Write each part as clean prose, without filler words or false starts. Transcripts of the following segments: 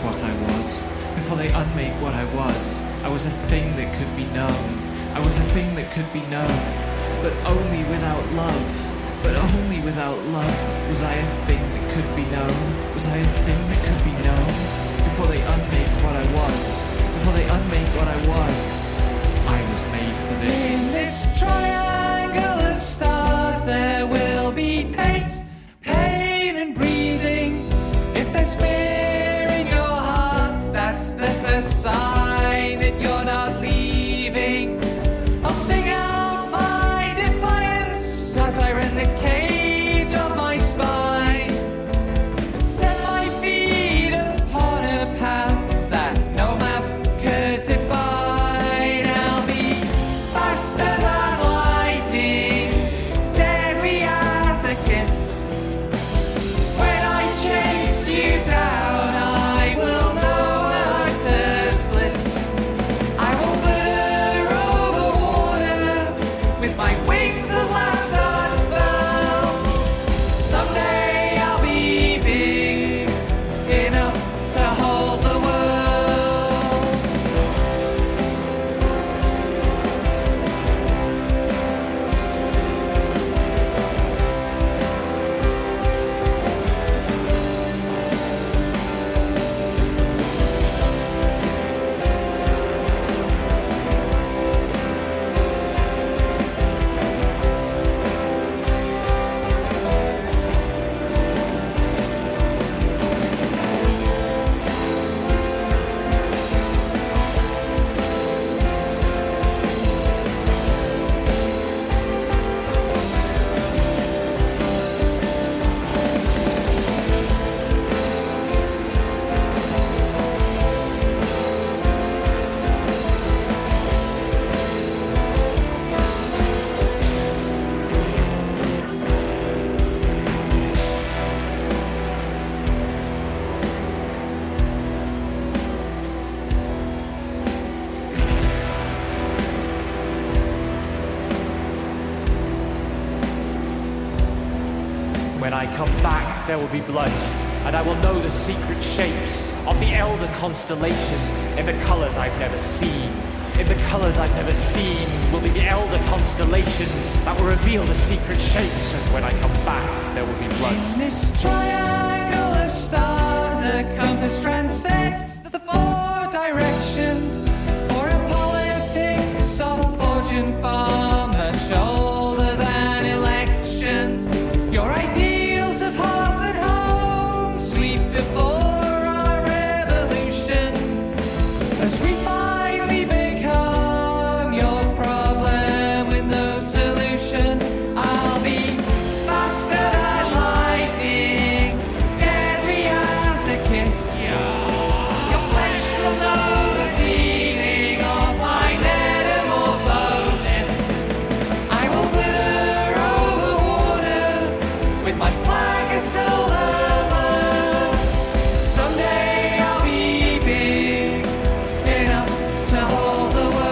what I was, before they unmake what I was a thing that could be known. I was a thing that could be known, but only without love. But only without love was I a thing that could be known. Was I a thing that could be known? Before they unmake what I was, before they unmake what I was made for this. In this triangle of stars there will be pain and breathing. If there's fear in your heart, that's the first sign that you're not leaving. I'll sing out my defiance as I rend the cage of my spine. Set my feet upon a path that no map could define. I'll be faster than lightning, deadly as a kiss. When I chase you down, I will know a hunter's bliss. I will flutter over water with my wings at last unfurled. Someday I'll be big enough to hold the world. When I come back, there will be blood, and I will know the secret shapes of the elder constellations in the colors I've never seen. In the colors I've never seen will be the elder constellations that will reveal the secret shapes, and when I come back, there will be blood. In this triangle of stars, a compass transcends the four directions. For a politics of fortune far much older than elections. Your ideals of hearth and home sweep before our revolution. As we finally become your problem with no solution, I'll be faster than lightning, deadly as a kiss. Your flesh will know the teeming of my metamorphosis. I will wither over water with my flag of silver. Someday I'll be big enough to hold the world.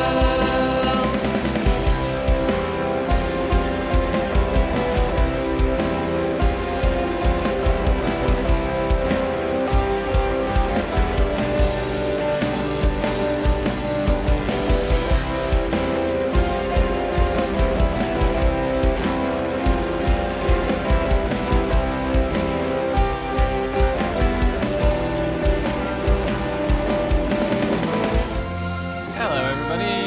Hello, everybody.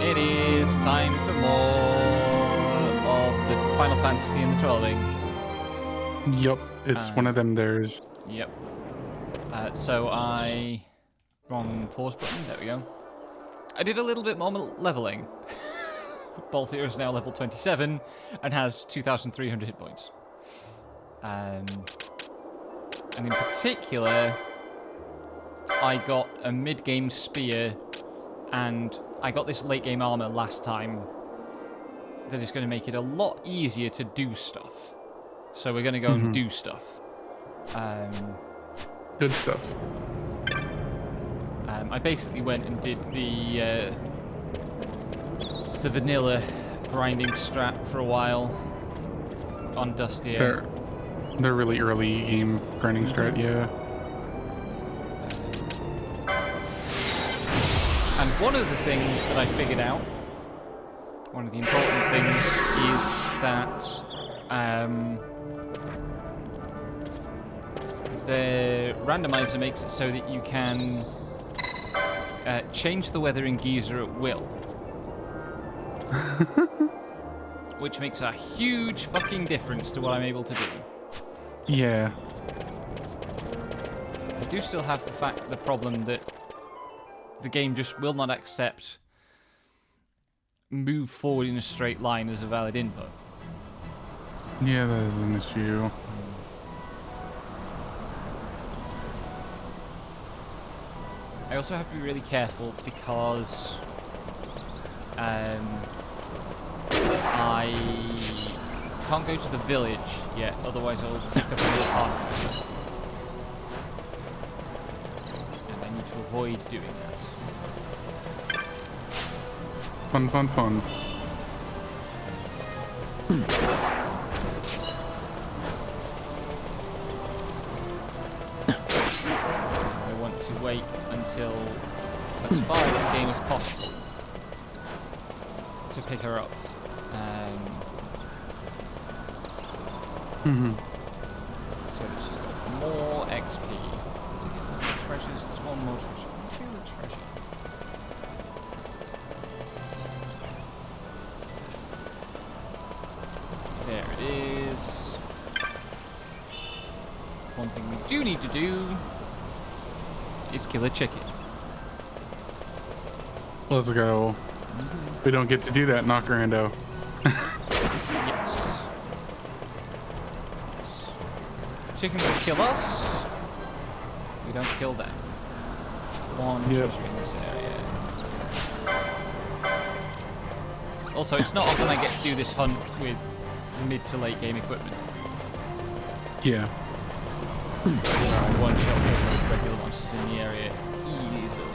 It is time for more of the Final Fantasy and the Trolling. Yup, it's one of them there's. Yep. So I... Wrong pause button. There we go. I did a little bit more leveling. Balthier is now level 27 and has 2,300 hit points. And in particular, I got a mid-game spear, and I got this late-game armor last time that is going to make it a lot easier to do stuff. So we're going to go and do stuff. Good stuff. I basically went and did the vanilla grinding strat for a while on Dusty. They're really early game grinding strat, yeah. And one of the things that I figured out, one of the important things, is that the randomizer makes it so that you can change the weather in Giza at will. Which makes a huge fucking difference to what I'm able to do. Yeah. I do still have the problem that the game just will not accept move forward in a straight line as a valid input. Yeah, that is an issue. I also have to be really careful because I can't go to the village yet, otherwise I will pick up another party member. And I need to avoid doing that. Fun, fun, fun. I want to wait until as far as the game as possible to pick her up. So that she's got more XP. Treasures, there's one more treasure. What's the other treasure? There it is. One thing we do need to do is kill a chicken. Let's go. We don't get to do that, Knockerando. Yes. Chickens will kill us. We don't kill them. One Yep. treasure in this area. Also, it's not often I get to do this hunt with mid to late game equipment. Yeah. One shot with regular monsters in the area easily.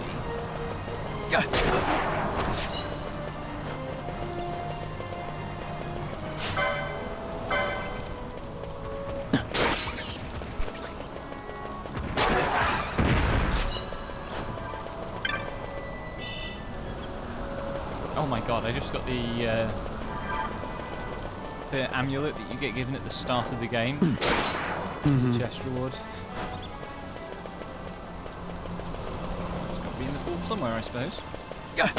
Oh my god, I just got the amulet that you get given at the start of the game. As a chest reward. It's got to be in the pool somewhere, I suppose. Yep.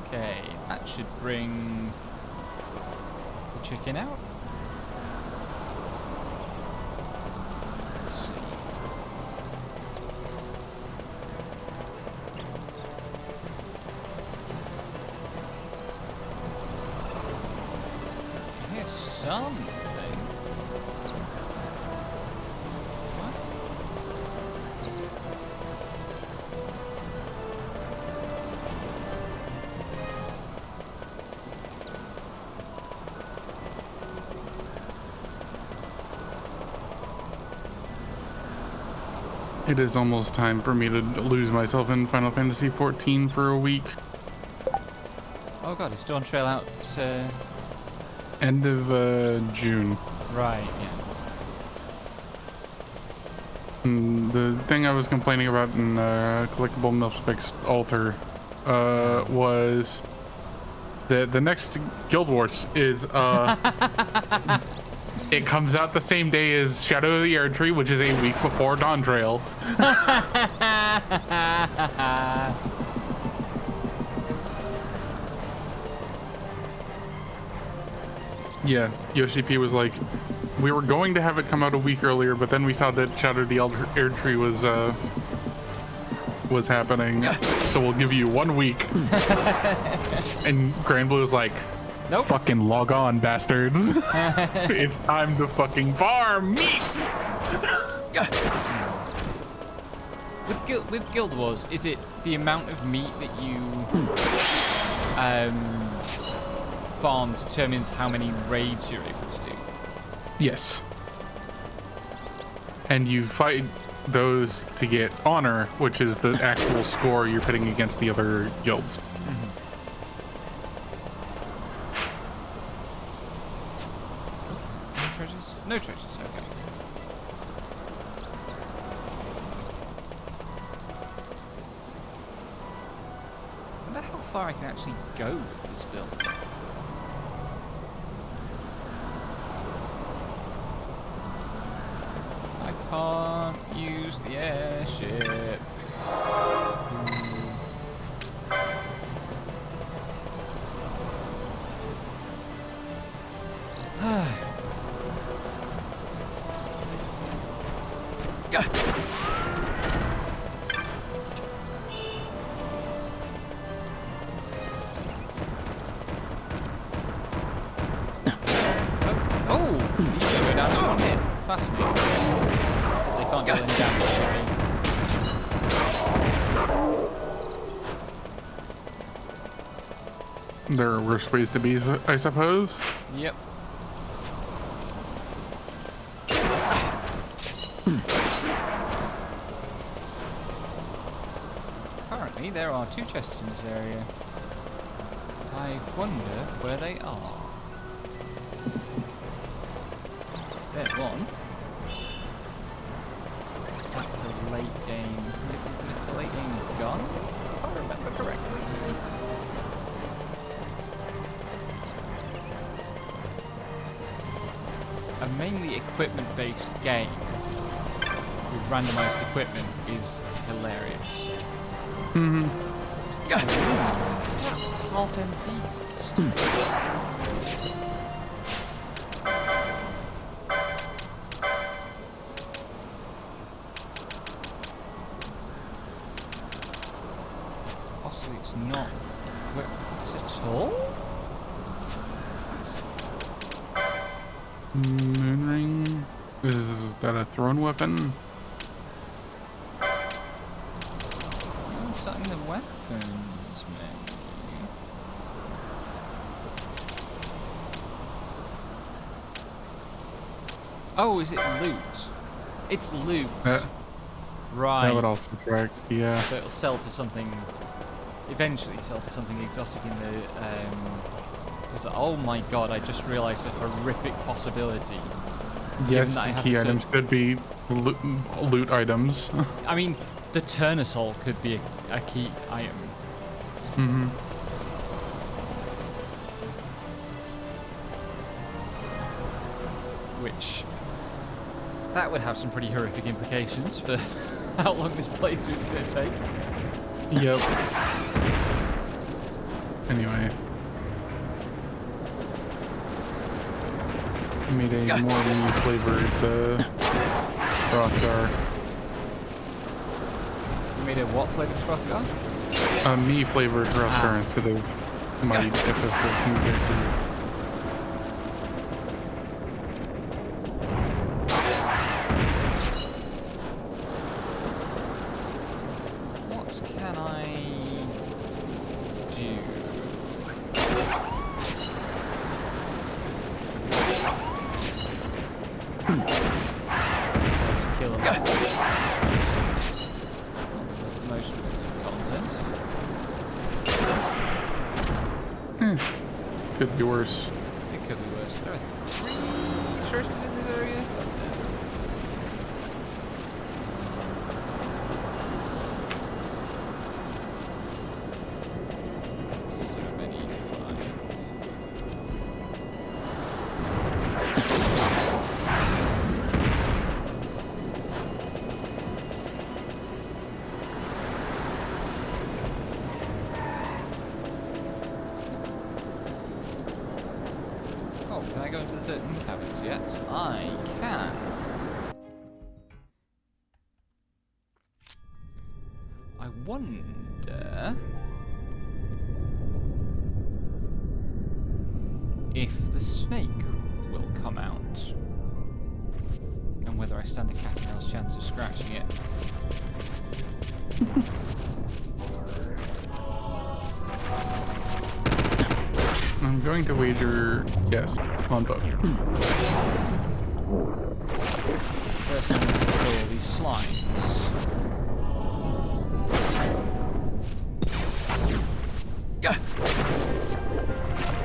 Okay, that should bring the chicken out. Let's see. Here's something. What? It is almost time for me to lose myself in Final Fantasy XIV for a week. Oh god, it's Dawn Trail out. End of June. Right, yeah. The thing I was complaining about in Collectible Milfspec's Altar was the next Guild Wars is it comes out the same day as Shadow of the Erdtree, which is a week before Dawn Trail. Yeah, Yoshi P was like, we were going to have it come out a week earlier, but then we saw that Shadow of the Erdtree was happening, so we'll give you 1 week. And Granblue was like, Nope. fucking log on, bastards. It's time to fucking farm meat. With Guild Wars, is it the amount of meat that you farm determines how many raids you're able to do? Yes. And you fight those to get honor, which is the actual score you're pitting against the other guilds. No treasures, okay. I wonder how far I can actually go with this build. I can't use the airship. Oh, you can go down to one hit. Fascinating. They can't do any damage to me. There are worse ways to be, I suppose. Yep. Apparently, there are 2 chests in this area. I wonder where they are. There's one. That's a late game. Late game gun, if I remember correctly. A mainly equipment-based game with randomized equipment is hilarious. Mm-hmm. Is that half MP? Possibly it's not equipped at all? Moonring. Is that a thrown weapon? No, it's not in the weapons menu. Oh, is it loot? It's loot. Right. That would also track, yeah. So it'll sell for something. Eventually, sell for something exotic in the. Oh my god! I just realised a horrific possibility. Yes, that I have key to- items could be loot items. I mean, the Turnasol could be a key item. Mm-hmm. Which that would have some pretty horrific implications for how long this playthrough is going to take. Yep. Anyway. I made a more flavored Hrothgar. You made a what flavored Hrothgar? A me flavored Hrothgar instead of my FF14 character. What can I do? So let's kill him. Most of the content. Could be worse. It could be worse. There are 3 churches in this area. So many to find. Oh, can I go into the certain cabins yet? I can. I wonder if the snake will come out and whether I stand a cat and mouse chance of scratching it. I'm going to wager yes on both. First I'm going to kill all these slimes.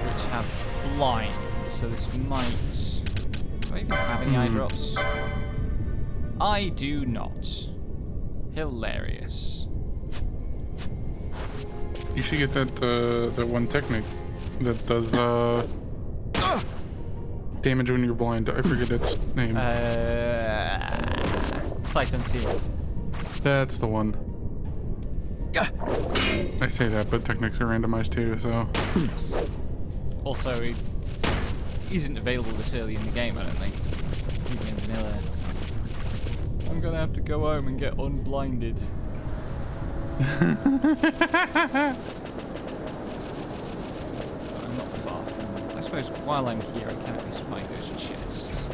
Which have blinds, so this might Do I even have any eye drops? I do not. Hilarious. You should get that one technique that does damage when you're blind. I forget its name. Sight unseen. That's the one. I say that, but techniques are randomized too, so. Also, it isn't available this early in the game, I don't think. Even in vanilla. I'm gonna have to go home and get unblinded. I'm not far from them. I suppose while I'm here, I can at least find those chests.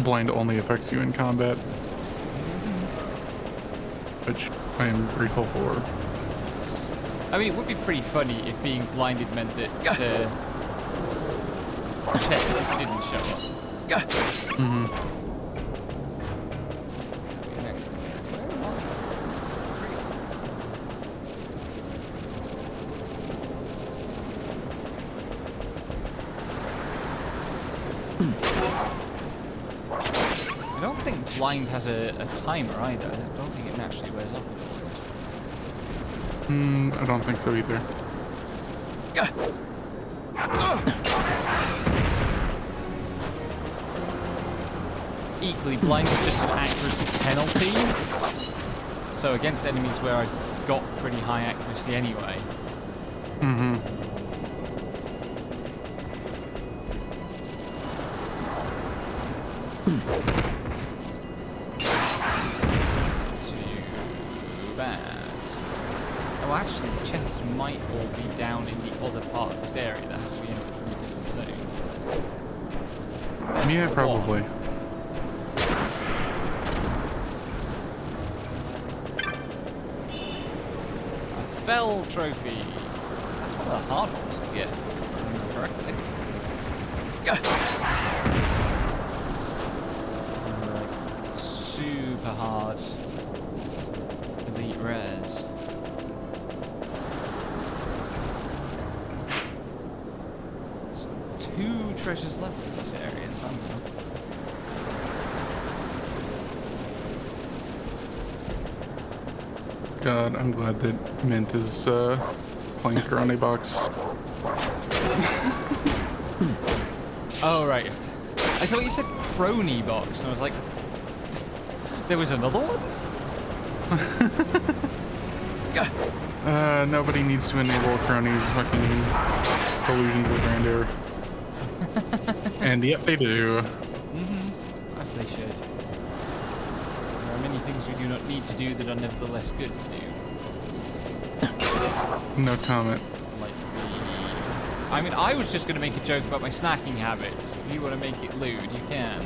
Blind only affects you in combat, which I am grateful for. I mean, it would be pretty funny if being blinded meant that chests didn't show up. I don't think blind has a timer either. I don't think it naturally wears off. I don't think so either. Equally, blind is just an accuracy penalty. So against enemies where I've got pretty high accuracy anyway. Too bad. Oh, actually, the chests might all be down in the other part of this area that has to be entered from a different zone. Yeah, probably. A fell trophy. That's one of the hard ones to get, if I remember correctly. Like, super hard. Elite rares. Still 2 treasures left in this area somehow. God, I'm glad that Mint is playing Karate Box. Oh, right. I thought you said crony box, and I was like, there was another one? Nobody needs to enable cronies' fucking delusions of grandeur. And yet they do. As they should. There are many things we do not need to do that are nevertheless good to do. No comment. Like I mean, I was just going to make a joke about my snacking habits. If you want to make it lewd, you can.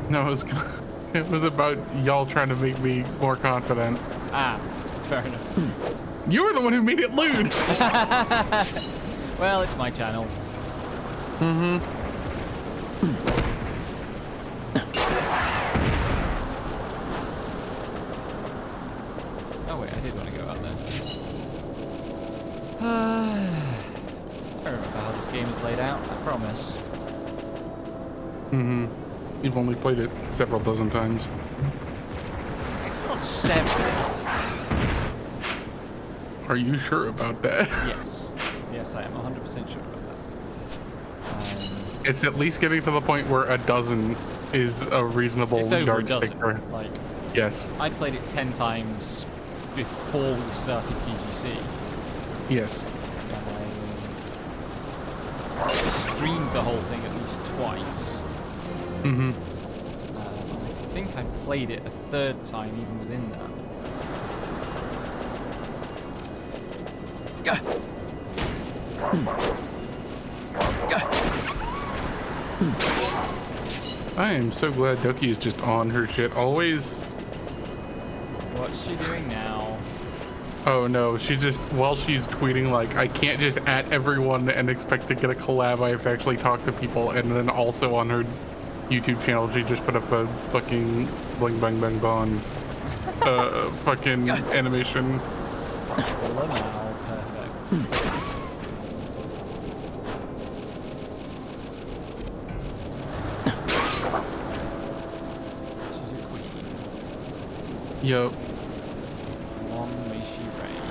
No, it was about y'all trying to make me more confident. Ah, fair enough. You were the one who made it lewd! Well, it's my channel. Oh wait, I did want to go out there. I remember how this game is laid out, I promise. You've only played it several dozen times. It's not several. Are you sure about that? Yes. Yes, I am 100% sure about that. It's at least getting to the point where a dozen is a reasonable It's over a yardstick dozen. for. Like, Yes. I played it 10 times before we started TGC. Yes. I streamed the whole thing at least twice. I think I played it a 3rd time even within that. I am so glad Doki is just on her shit always. What's she doing now? Oh no, she just, while she's tweeting like, I can't just at everyone and expect to get a collab, I have to actually talk to people, and then also on her YouTube channel, she just put up a fucking bling bang bang bong fucking animation. Perfect. Yup. Long may she reign.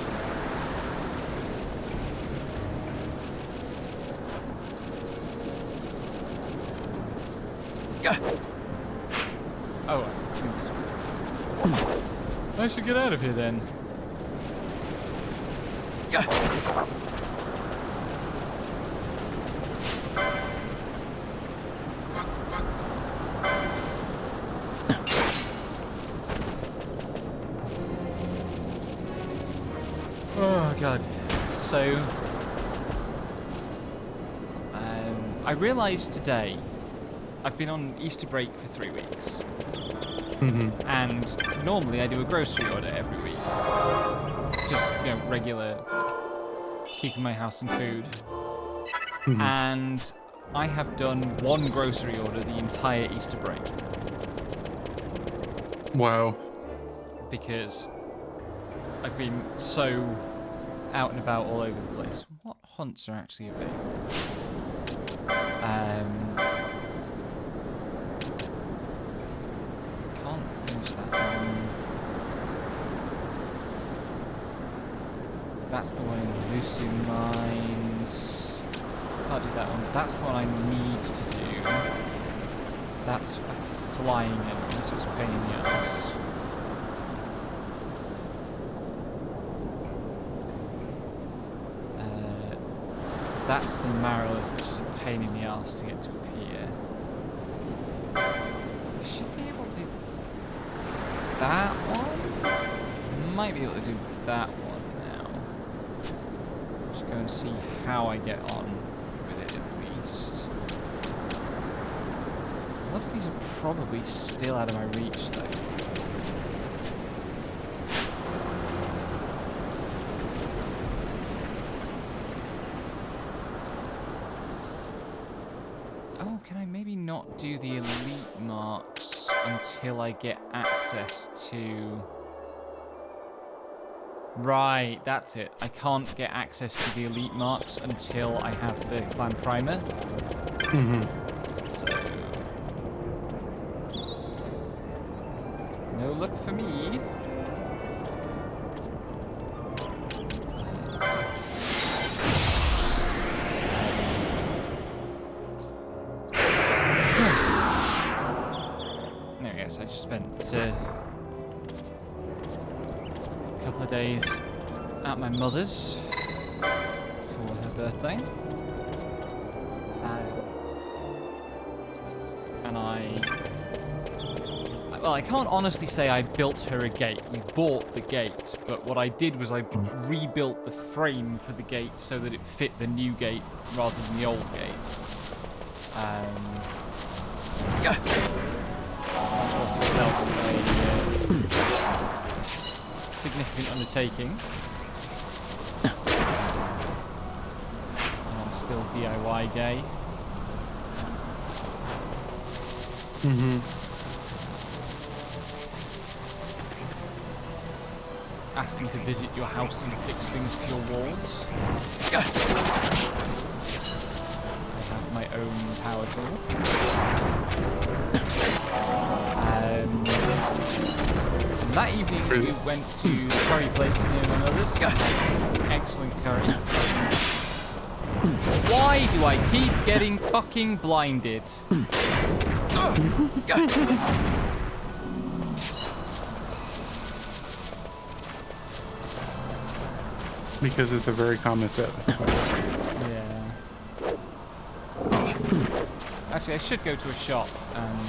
Oh, I think this one. I should get out of here then. Oh god. So I realised today I've been on Easter break for 3 weeks. And normally I do a grocery order every week. Just, regular, keeping my house in food. And I have done 1 grocery order the entire Easter break. Wow. Because I've been so out and about all over the place. What hunts are actually available? Can't finish that one. That's the one in Lucy Mines. Can't do that one. That's the one I need to do. That's a flying enemy, so it's a pain in the ass. That's the Marrowlith, which is a pain in the ass to get to up here. I should be able to do that one. Might be able to do that one now. Just go and see how I get on with it at least. A lot of these are probably still out of my reach though. Can I maybe not do the elite marks until I get access to... Right, that's it. I can't get access to the elite marks until I have the clan primer. So... no luck for me. I just spent a couple of days at my mother's for her birthday. And well, I can't honestly say I built her a gate. We bought the gate, but what I did was I rebuilt the frame for the gate so that it fit the new gate rather than the old gate. Was itself a significant undertaking. I'm still DIY gay. Asking to visit your house and fix things to your walls. I have my own power tool. And that evening we went to the curry place near my mother's. Excellent curry. Why do I keep getting fucking blinded? Because it's a very common set. Yeah. Actually, I should go to a shop and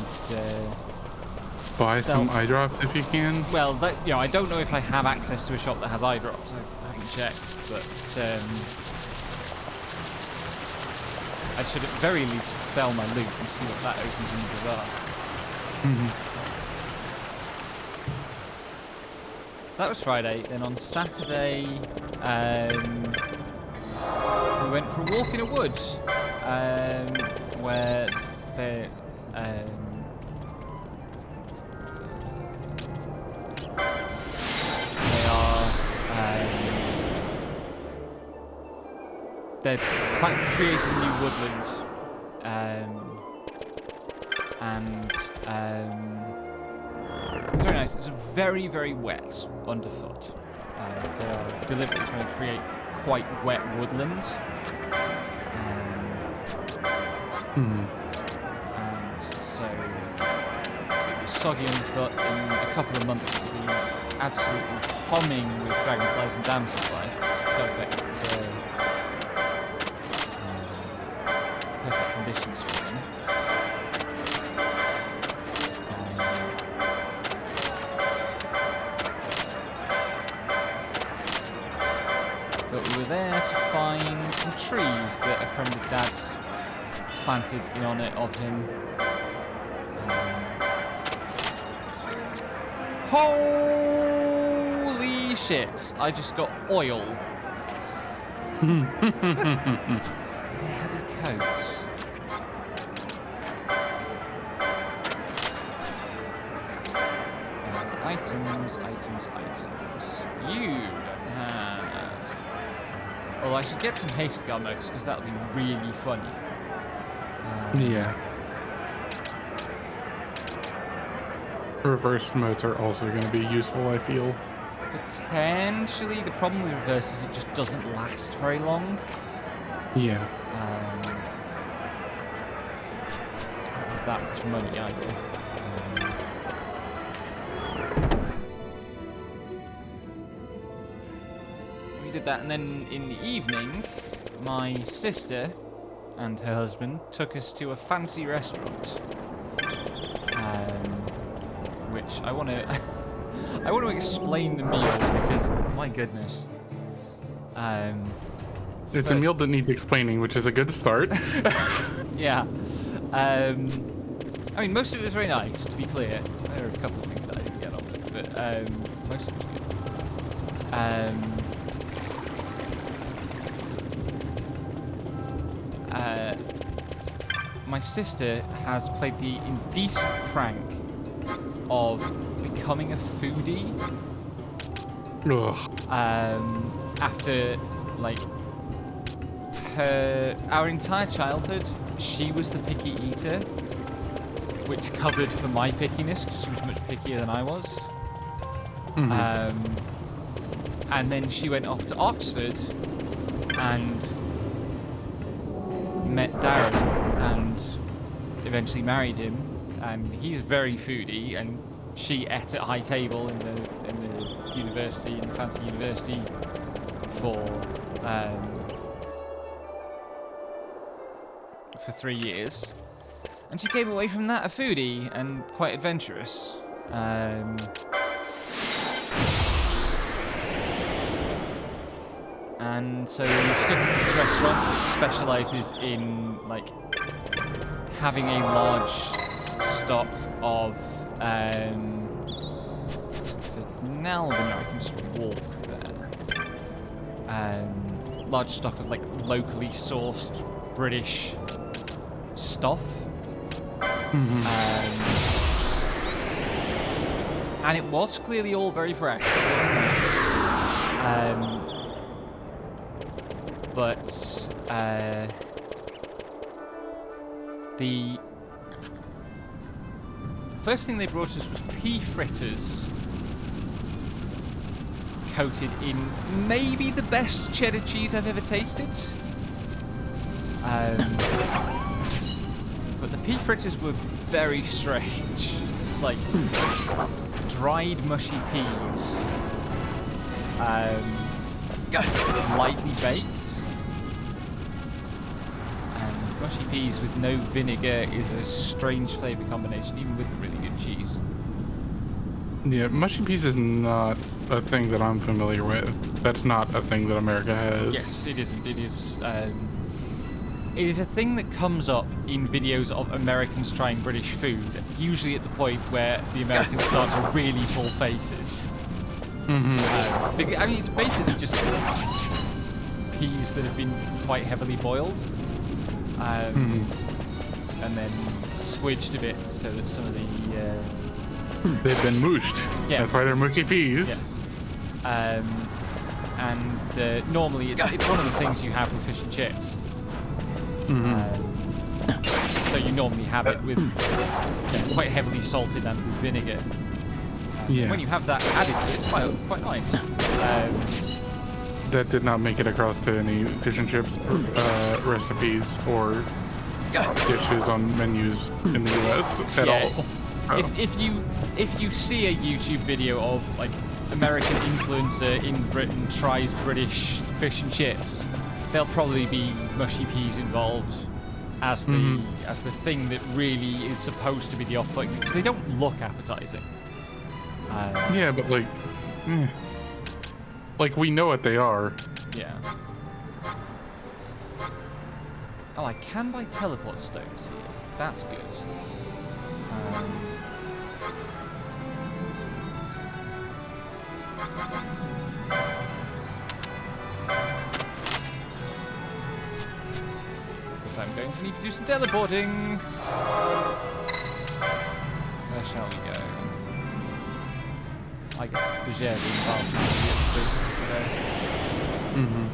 buy some eye drops if you can. Well, I don't know if I have access to a shop that has eye drops. I haven't checked, but I should at very least sell my loot and see what that opens in the bazaar. So that was Friday. Then on Saturday, we went for a walk in a wood, where they they're creating a new woodland, and It's very nice. It's very, very wet underfoot. They are deliberately trying to create quite wet woodland. And so it was soggy underfoot. In a couple of months, it'll be absolutely humming with dragonflies and damselflies. Perfect. Perfect conditions for them. But we were there to find some trees that a friend of Dad's planted in honour of him. Holy shit! I just got oil. Heavy coat. Items. You have... Well, I should get some haste gummers because that would be really funny. Yeah. Reverse modes are also going to be useful, I feel. Potentially. The problem with reverse is it just doesn't last very long. Yeah. Not with that much money either. We did that, and then in the evening, my sister and her husband took us to a fancy restaurant, which I want to I want to explain the meal because my goodness. It's a meal that needs explaining, which is a good start. Yeah. I mean, most of it was very nice, to be clear. There are a couple of things that I didn't get on with, but most of it was good. My sister has played the indecent prank of becoming a foodie. Ugh. After, like, our entire childhood, she was the picky eater, which covered for my pickiness because she was much pickier than I was. And then she went off to Oxford and met Darren and eventually married him, and he's very foodie, and she ate at high table in the university, in the fancy university, for 3 years, and she came away from that a foodie and quite adventurous. And so she took us to this restaurant that specialises in, like, having a large stock of Nalvin, I can just walk there. Large stock of, like, locally sourced British stuff. And it was clearly all very fresh. But the first thing they brought us was pea fritters coated in maybe the best cheddar cheese I've ever tasted. But the pea fritters were very strange. It's like dried mushy peas, lightly baked. And mushy peas with no vinegar is a strange flavour combination, even with the really good cheese. Yeah, mushy peas is not a thing that I'm familiar with. That's not a thing that America has. Yes, it isn't. It is a thing that comes up in videos of Americans trying British food, usually at the point where the Americans start to really pull faces. I mean, it's basically just peas that have been quite heavily boiled, and then squidged a bit so that some of the They've been mooshed. Yeah. That's why they're mushy peas. yes, and normally it's one of the things you have with fish and chips. So you normally have it with quite heavily salted and with vinegar. Yeah. When you have that added to it, it's quite nice. That did not make it across to any fish and chips recipes or dishes on menus in the US at Yeah. all. Oh. If you see a YouTube video of like American influencer in Britain tries British fish and chips, there'll probably be mushy peas involved as the thing that really is supposed to be the off-putting, because they don't look appetizing. Yeah, but like we know what they are. Yeah. Oh, I can buy teleport stones here. That's good. So I'm going to need to do some teleporting. Where shall we go? I guess it's Berger involved.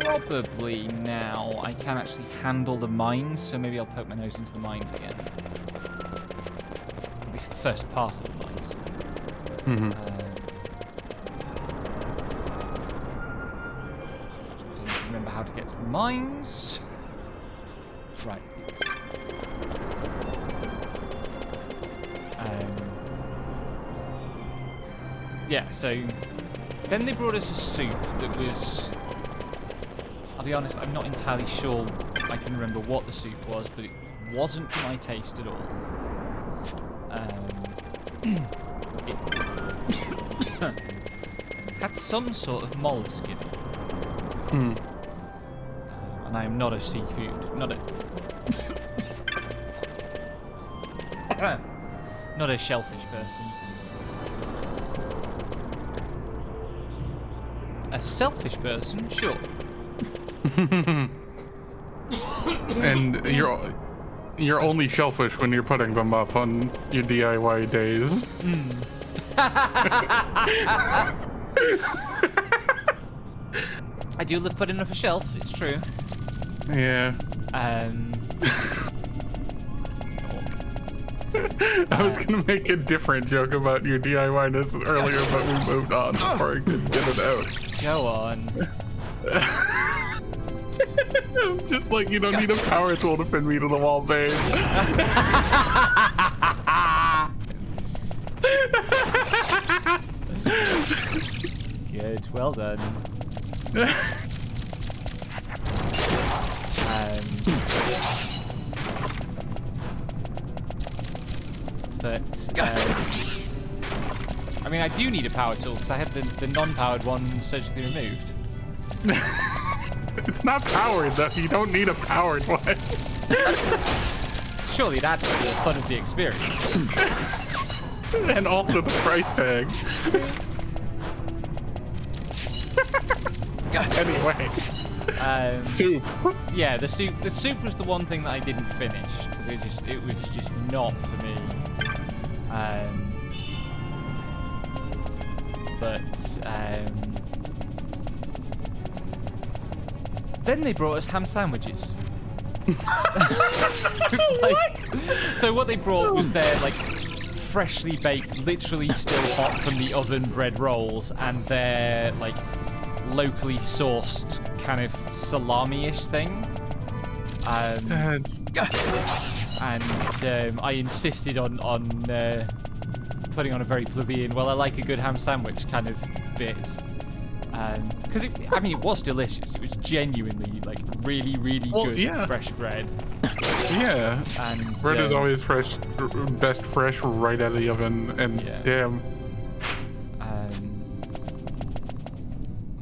Probably now I can actually handle the mines, so maybe I'll poke my nose into the mines again. At least the first part of the mines. Just need to remember how to get to the mines. Right. Yeah, so then they brought us a soup that was, I'll be honest, I'm not entirely sure I can remember what the soup was, but it wasn't to my taste at all. It had some sort of mollusk in it. And I am not a seafood, not a shellfish person. A selfish person, sure. And you're only shellfish when you're putting them up on your DIY days. I do love putting up a shelf, it's true. Yeah. I was gonna make a different joke about your DIY-ness earlier, but we moved on before I could get it out. Go on. I'm just like, you don't need a power tool to pin me to the wall, babe. Good, well done. I mean, I do need a power tool because I had the non-powered one surgically removed. It's not powered, though. You don't need a powered one. Surely that's the fun of the experience. And also the price tag. Anyway. Soup. Yeah, the soup was the one thing that I didn't finish because it was just not for me. Then they brought us ham sandwiches. So what they brought was their like freshly baked, literally still hot from the oven bread rolls, and their like locally sourced kind of salami-ish thing. And I insisted on putting on a very plebeian, well, I like a good ham sandwich kind of bit. Because I mean, it was delicious. It was genuinely like really, really good fresh bread. Yeah. And bread is always fresh, best fresh right out of the oven, and damn.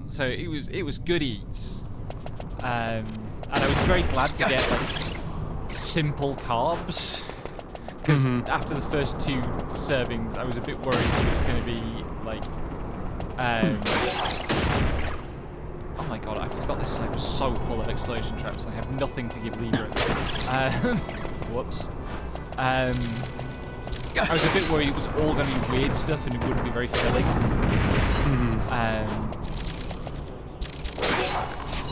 So it was good eats. And I was very glad to get like simple carbs. Because after the first 2 servings, I was a bit worried that it was going to be like. Oh my god, I forgot this site was so full of explosion traps. I have nothing to give Libra. Whoops. I was a bit worried it was all going to be weird stuff and it wouldn't be very filling.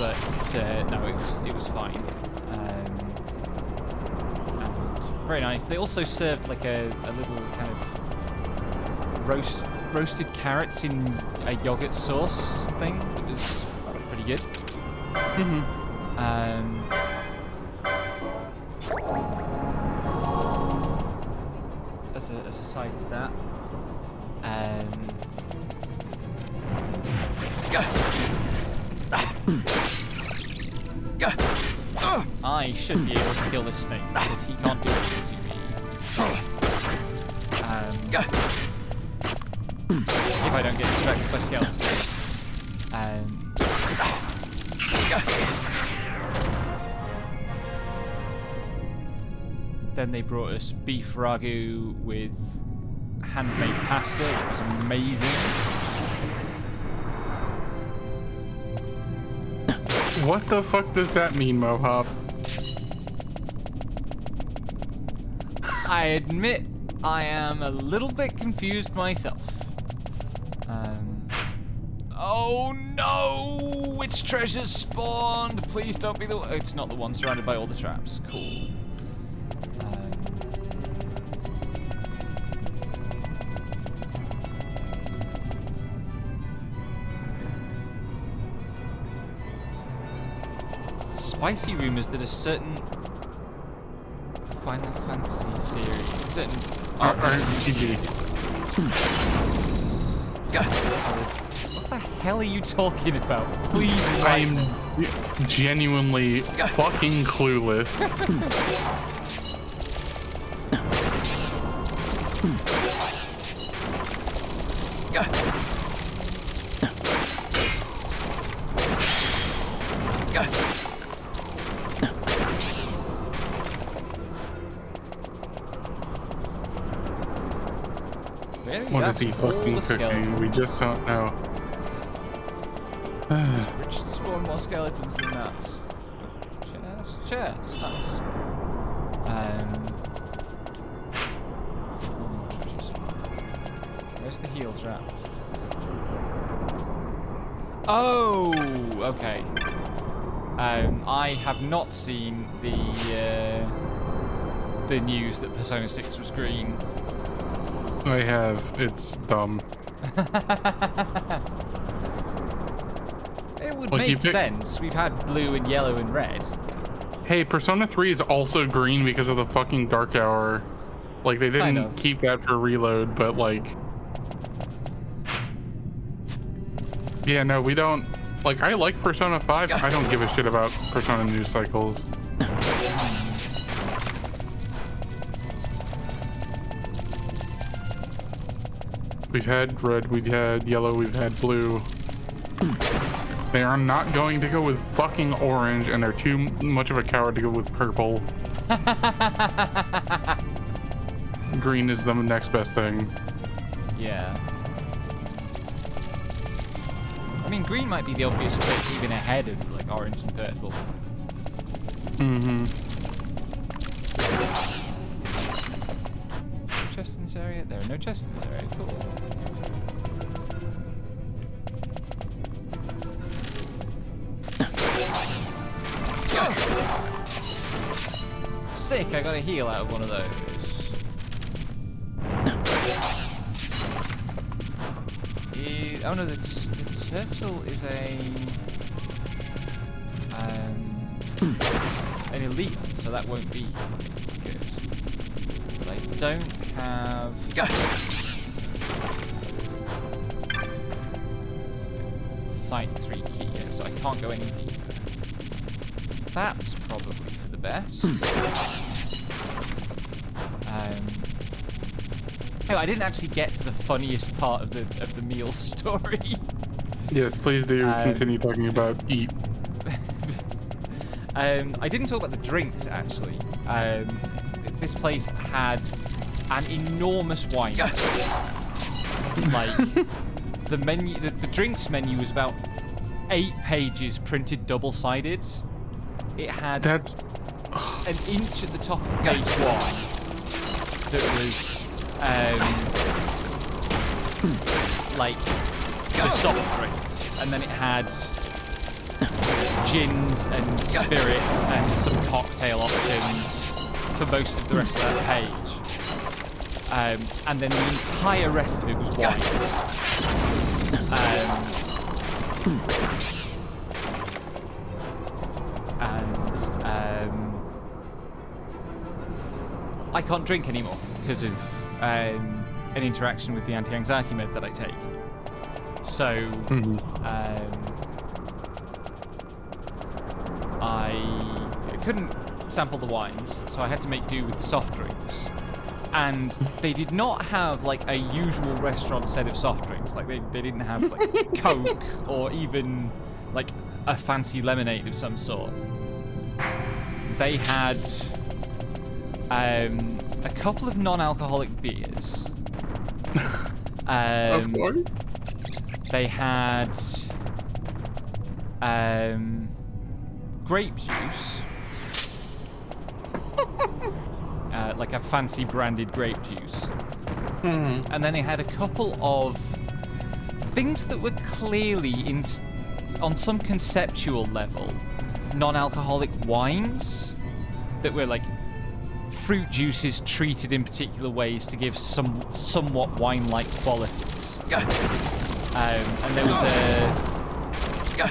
but no, it was fine. And very nice. They also served like a little kind of roasted carrots in a yogurt sauce thing. That was pretty good. As a side to that, I should be able to kill this snake because he can't do anything to me. If I don't get distracted by skeletons. Then they brought us beef ragu with handmade pasta. It was amazing. What the fuck does that mean, Mohop? I admit I am a little bit confused myself. Oh no! Which treasures spawned? Please don't be the one. It's not the one surrounded by all the traps. Cool. Spicy rumors that a certain Final Fantasy series, a certain RPG. What the hell are you talking about? Please I'm enlighten us. genuinely fucking clueless. What is he fucking cooking? We just don't know. Which spawn more skeletons than that? Chairs, nice. Where's the heal trap? Oh, okay. I have not seen the news that Persona 6 was green. I have. It's dumb. It would Like, make sense. We've had blue and yellow and red. Hey, Persona 3 is also green because of the fucking Dark Hour. Like, they Kind didn't of. keep that for reload, but like... Yeah, no, we don't... Like, I like Persona 5. I don't give a shit about Persona news cycles. We've had red, we've had yellow, we've had blue. They are not going to go with fucking orange, and they're too much of a coward to go with purple. Green is the next best thing. Yeah. I mean, green might be the obvious pick, even ahead of like orange and purple. Mm-hmm. Chests in this area? There are no chests in this area. Cool. Sick! I got a heal out of one of those. Oh no, the turtle is an elite one, so that won't be good. But I don't have the Site 3 key yet, so I can't go any deeper. That's probably for the best. Oh, I didn't actually get to the funniest part of the meal story. Yes, please do continue talking about eat. I didn't talk about the drinks actually. This place had an enormous wine list. Like the menu, the drinks menu was about 8 pages, printed double-sided. It had an inch at the top of page 1 that was like the soft drinks, and then it had gins and spirits and some cocktail options for most of the rest of that page. And then the entire rest of it was wines. I can't drink anymore because of an interaction with the anti-anxiety med that I take. So I couldn't sample the wines, so I had to make do with the soft drinks. And they did not have like a usual restaurant set of soft drinks. Like they didn't have like Coke or even like a fancy lemonade of some sort. They had a couple of non-alcoholic beers. Of course. They had grape juice. Like a fancy branded grape juice. And then they had a couple of things that were clearly, on some conceptual level, non-alcoholic wines that were like fruit juices treated in particular ways to give somewhat wine-like qualities. And there was I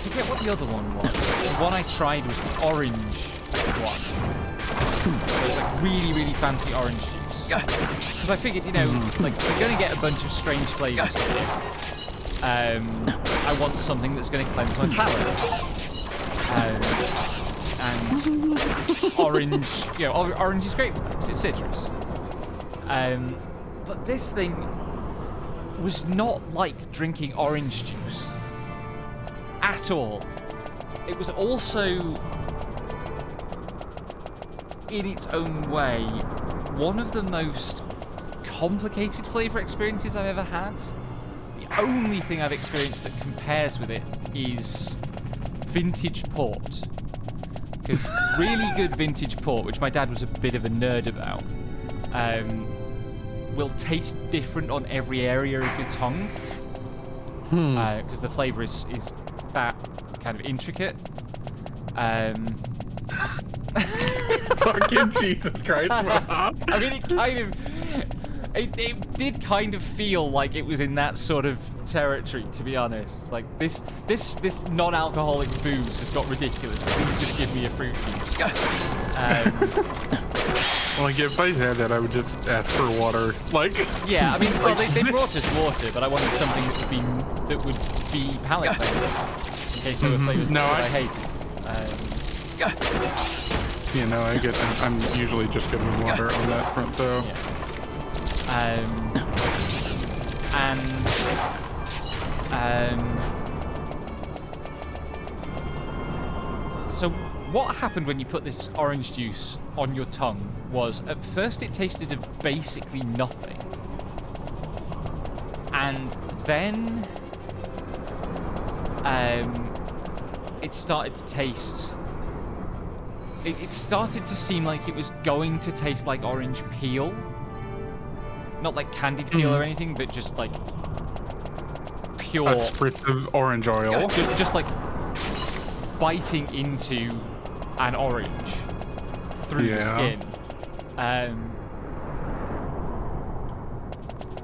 forget what the other one was. The one I tried was the orange one. So it was like really, really fancy orange juice. Because I figured, you know, like we're going to get a bunch of strange flavors here. I want something that's going to cleanse my palate. And orange, you know, orange is great because it's citrus. But this thing was not like drinking orange juice at all. It was also, in its own way, one of the most complicated flavor experiences I've ever had. The only thing I've experienced that compares with it is vintage port. Because really good vintage port, which my dad was a bit of a nerd about, will taste different on every area of your tongue. Because the flavor is that kind of intricate. Fucking Jesus Christ, Bob. I mean, it did kind of feel like it was in that sort of territory, to be honest. It's like, this non-alcoholic booze has got ridiculous. Please just give me a fruit juice. Like, if I had that, I would just ask for water. Like, yeah, I mean, well, they brought us water, but I wanted something that would be palate cleansing, in case there were flavors that I hated. You know, I get that. I'm usually just good with water on that front, though. Yeah. So what happened when you put this orange juice on your tongue was, at first it tasted of basically nothing. And then it started to taste... It started to seem like it was going to taste like orange peel. Not like candied peel or anything, but just like pure... A spritz of orange oil. Just like biting into an orange through the skin.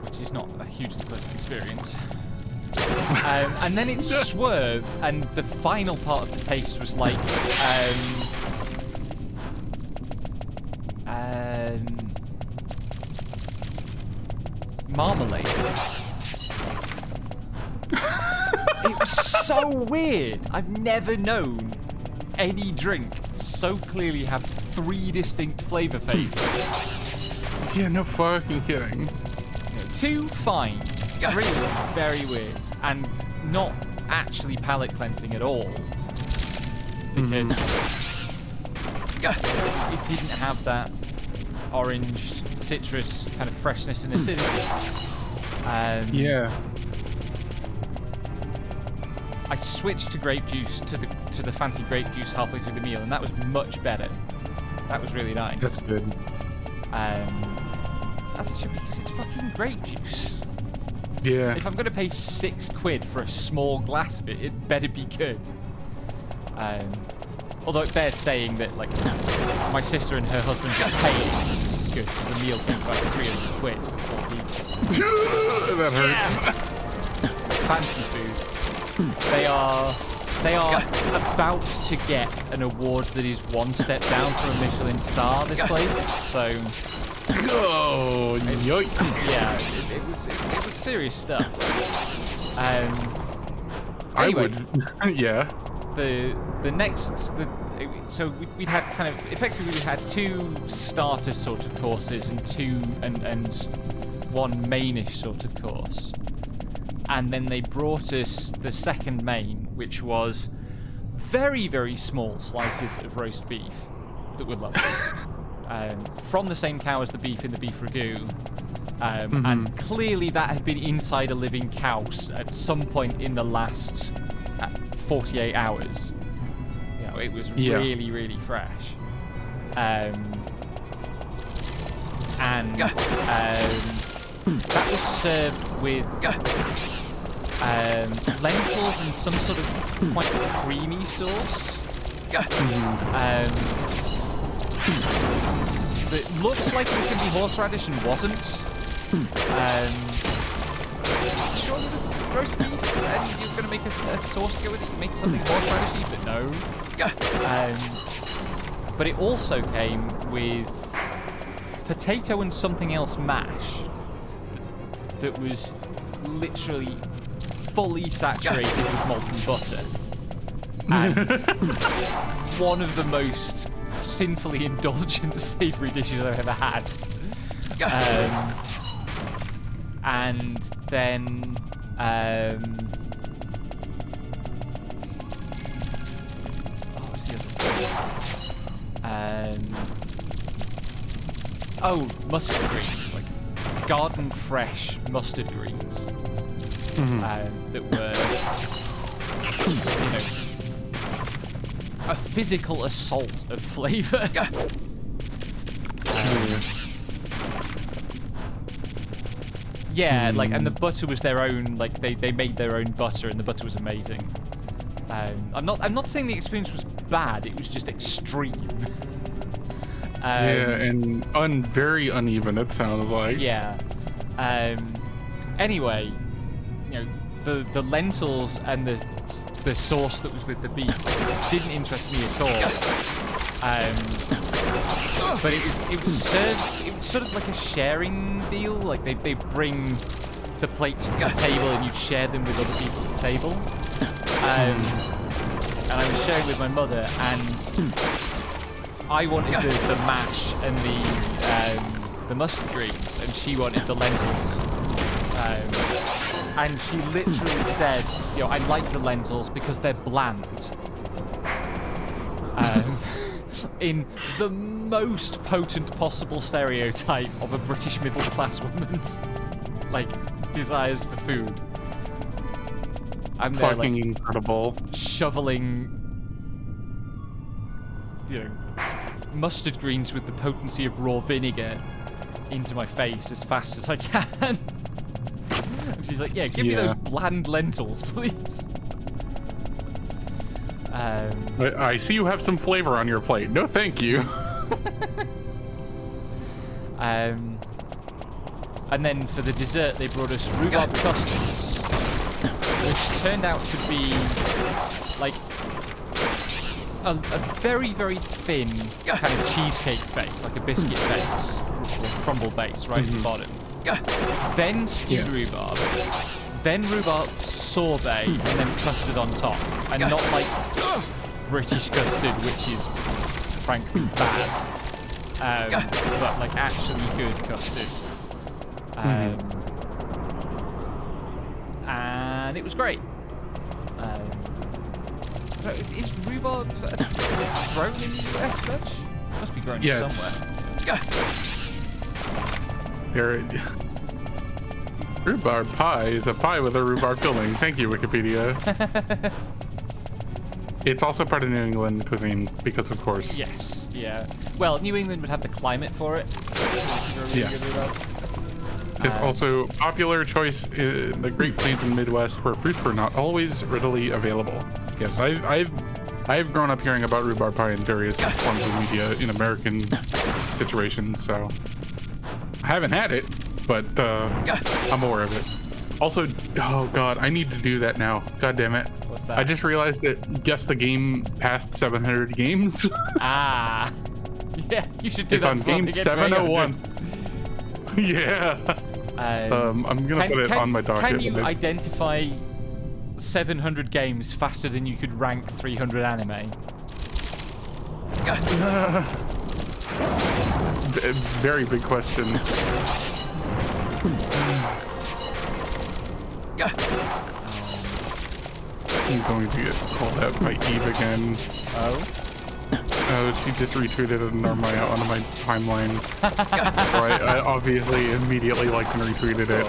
Which is not a hugely pleasant experience. And then it swerved, and the final part of the taste was like... marmalade. It was so weird. I've never known any drink so clearly have 3 distinct flavor phases. Yeah, no fucking kidding. You know, 2 fine, 3 very weird, and not actually palate cleansing at all. Because it didn't have that orange citrus kind of freshness and acidity. Yeah. I switched to grape juice to the fancy grape juice halfway through the meal, and that was much better. That was really nice. That's good. As it should be, because it's fucking grape juice. Yeah. If I'm gonna pay £6 for a small glass of it, it better be good. Although it bears saying that, like, my sister and her husband get paid, which is good, because the meal comes about 300 quid for 4 people. That hurts. Fancy food. They are about to get an award that is one step down from a Michelin star, this place, so... Oh, yoink. Yeah, it was serious stuff. Anyway, I would, yeah. So we'd had kind of effectively we had 2 starter sort of courses and one mainish sort of course, and then they brought us the second main, which was very, very small slices of roast beef that were lovely. From the same cow as the beef in the beef ragout, and clearly that had been inside a living cow at some point in the last 48 hours. You know, it was really, really fresh. And that was served with lentils and some sort of quite creamy sauce. That looked like it was going to be horseradish and wasn't. Sure, there's a roast beef, and you're going to make a sauce to go with it. You make something horseradishy, but no. But it also came with potato and something else mash that was literally fully saturated with molten butter, and one of the most sinfully indulgent savoury dishes I've ever had. And then what was the other thing? Mustard greens, like garden fresh mustard greens, that were, you know, a physical assault of flavour. Yeah, like, and the butter was their own. Like, they made their own butter, and the butter was amazing. I'm not saying the experience was bad. It was just extreme. Yeah, and very uneven. It sounds like. Yeah. Anyway, you know, the lentils and the sauce that was with the beef didn't interest me at all. But it was served. It was sort of like a sharing deal. Like they bring the plates to the table and you'd share them with other people at the table. And I was sharing with my mother, and I wanted the mash and the mustard greens, and she wanted the lentils. And she literally said, you know, I like the lentils because they're bland. In the most potent possible stereotype of a British middle-class woman's, like, desires for food. I'm there, fucking like, incredible. shoveling, you know, mustard greens with the potency of raw vinegar into my face as fast as I can. And she's like, yeah, give me those bland lentils, please. I see you have some flavor on your plate. No, thank you. And then for the dessert, they brought us rhubarb custards, which turned out to be like a very, very thin kind of cheesecake base, like a biscuit base, or crumble base, right at the bottom. Then stewed rhubarb, then rhubarb sorbet, and then custard on top. And not like British custard, which is frankly bad, but like actually good custard. And it was great. Is rhubarb grown in the US, Fletch? Must be grown somewhere. Rhubarb pie is a pie with a rhubarb filling. Thank you, Wikipedia. It's also part of New England cuisine because, of course. Yes, yeah. Well, New England would have the climate for it. Yeah. It's also popular choice in the Great Plains and Midwest, where fruits were not always readily available. Yes, I've I've grown up hearing about rhubarb pie in various forms of media in American situations, so I haven't had it, but I'm aware of it. Also, oh god, I need to do that now. God damn it. What's that? I just realized that Guess the Game past 700 games. Ah. Yeah, you should do It's that on before game they get to 701. 800. Yeah. I'm gonna put it on my docket. Can you identify 700 games faster than you could rank 300 anime? Very big question. I'm going to get called out by Eve again. Oh? Oh, she just retweeted it onto my timeline. So I obviously immediately liked and retweeted it.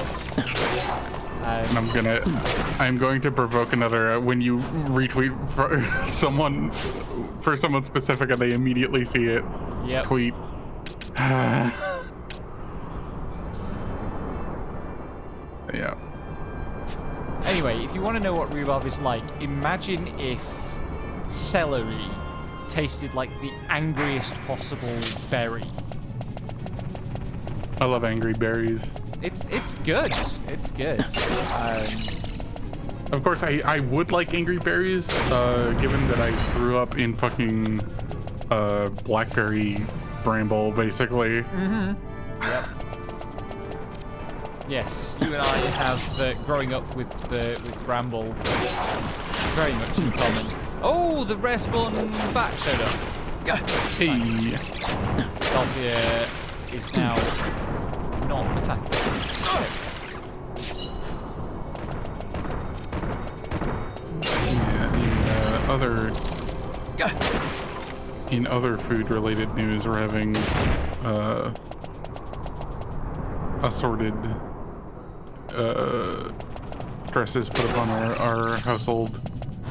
And I'm going to provoke another when you retweet for someone specific and they immediately see it. Yep. Tweet. Yeah. Anyway, if you want to know what rhubarb is like, imagine if celery tasted like the angriest possible berry. I love angry berries. It's good. It's good. Of course, I would like angry berries, given that I grew up in fucking blackberry bramble, basically. Yep. Yes, you and I have growing up with bramble very much in common. Oh, the respawn bat showed up. Hey. Althea is now not attacking. Yeah, in other food-related news, we're having assorted stresses put upon our household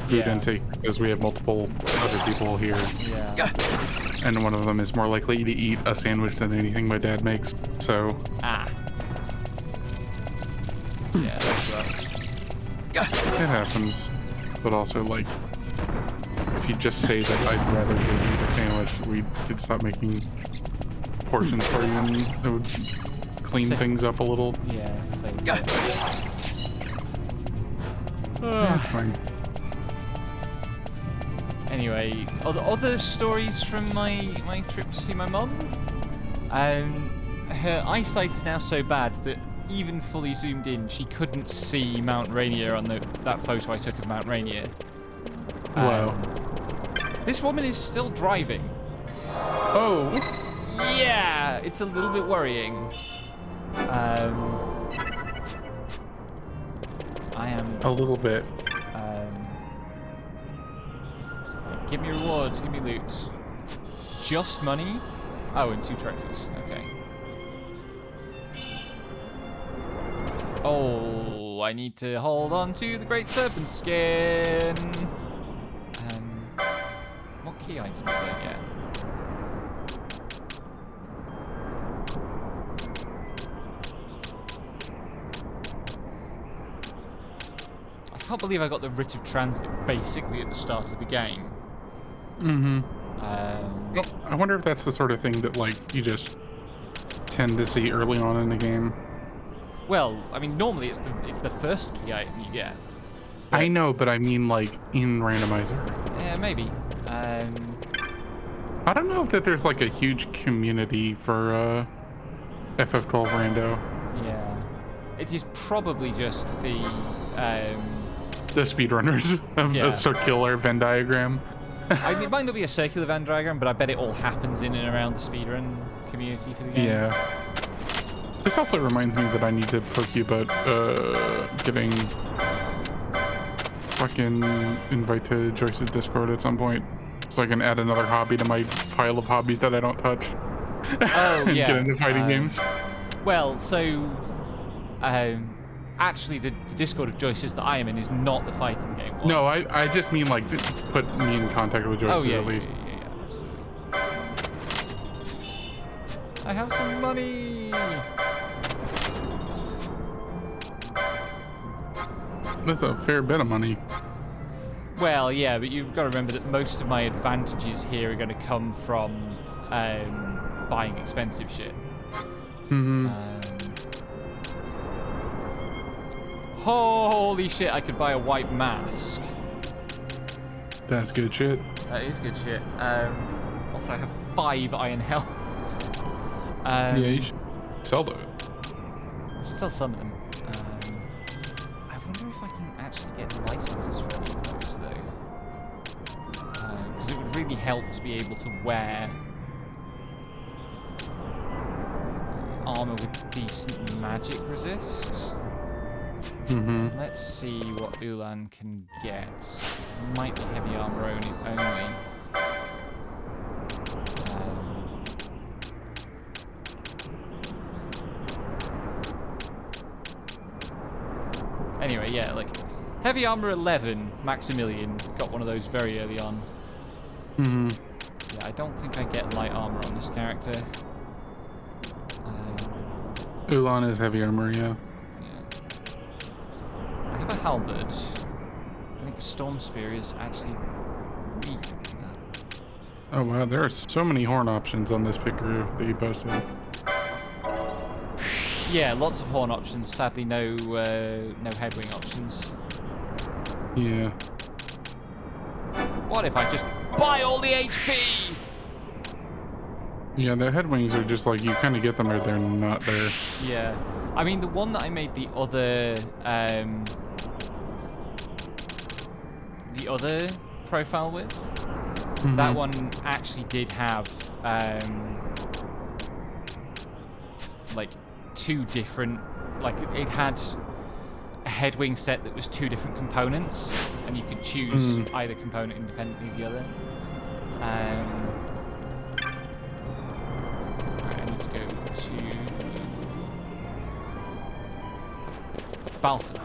food intake because we have multiple other people here. Yeah. And one of them is more likely to eat a sandwich than anything my dad makes, so... Ah. Yeah, that's rough. It happens. But also, like, if you just say that I'd rather just eat a sandwich, we could stop making portions for you and it would clean things up a little. Yeah, same. That's fine. Anyway, other stories from my trip to see my mum. Her eyesight is now so bad that even fully zoomed in, she couldn't see Mount Rainier on that photo I took of Mount Rainier. Wow. This woman is still driving. Oh! Yeah, it's a little bit worrying. I am... A little bit. Give me rewards, give me loot. Just money? Oh, and 2 trophies. Okay. Oh, I need to hold on to the Great Serpent Skin. What key items did I get? I can't believe I got the Writ of Transit basically at the start of the game. Mm-hmm. I wonder if that's the sort of thing that, like, you just tend to see early on in the game. Well, I mean, normally it's the first key item you get. I know, but I mean, like, in randomizer. Yeah, maybe. I don't know if there's, like, a huge community for FF12 rando. Yeah. It is probably just the speedrunners of Yeah. a circular Venn diagram. I mean, it might not be a circular Venn diagram, but I bet it all happens in and around the speedrun community for the game. Yeah. This also reminds me that I need to poke you about getting fucking invite to Joyce's Discord at some point, so I can add another hobby to my pile of hobbies that I don't touch. Oh and yeah. get into fighting games. Well, so actually, the Discord of Joyce's that I am in is not the fighting game one. No, I just mean like just put me in contact with Joyce's Oh yeah, at least. yeah, absolutely. I have some money. That's a fair bit of money. Well, yeah, but you've got to remember that most of my advantages here are going to come from buying expensive shit. Mm-hmm. Holy shit, I could buy a white mask. That's good shit. That is good shit. Also, I have 5 iron helmets. Yeah, you should sell those. I should sell some of them. I wonder if I can actually get licenses for any of those, though. Because it would really help to be able to wear armor with decent magic resist. Mm-hmm. Let's see what Ulan can get. Might be heavy armor only. Anyway, yeah, like heavy armor 11, Maximilian got one of those very early on. Mm-hmm. Yeah, I don't think I get light armor on this character. Ulan is heavy armor, yeah. I have a halberd. I think Storm Spear is actually weak. Oh wow, there are so many horn options on this pickaroo that you posted. Yeah, lots of horn options. Sadly, no headwing options. Yeah. What if I just buy all the HP? Yeah, the headwings are just like, you kind of get them or they're not there. Yeah. I mean, the one that I made the other profile with, that one actually did have like 2 different, like it had a headwing set that was 2 different components, and you could choose either component independently of the other. Right, I need to go to Balfenheim.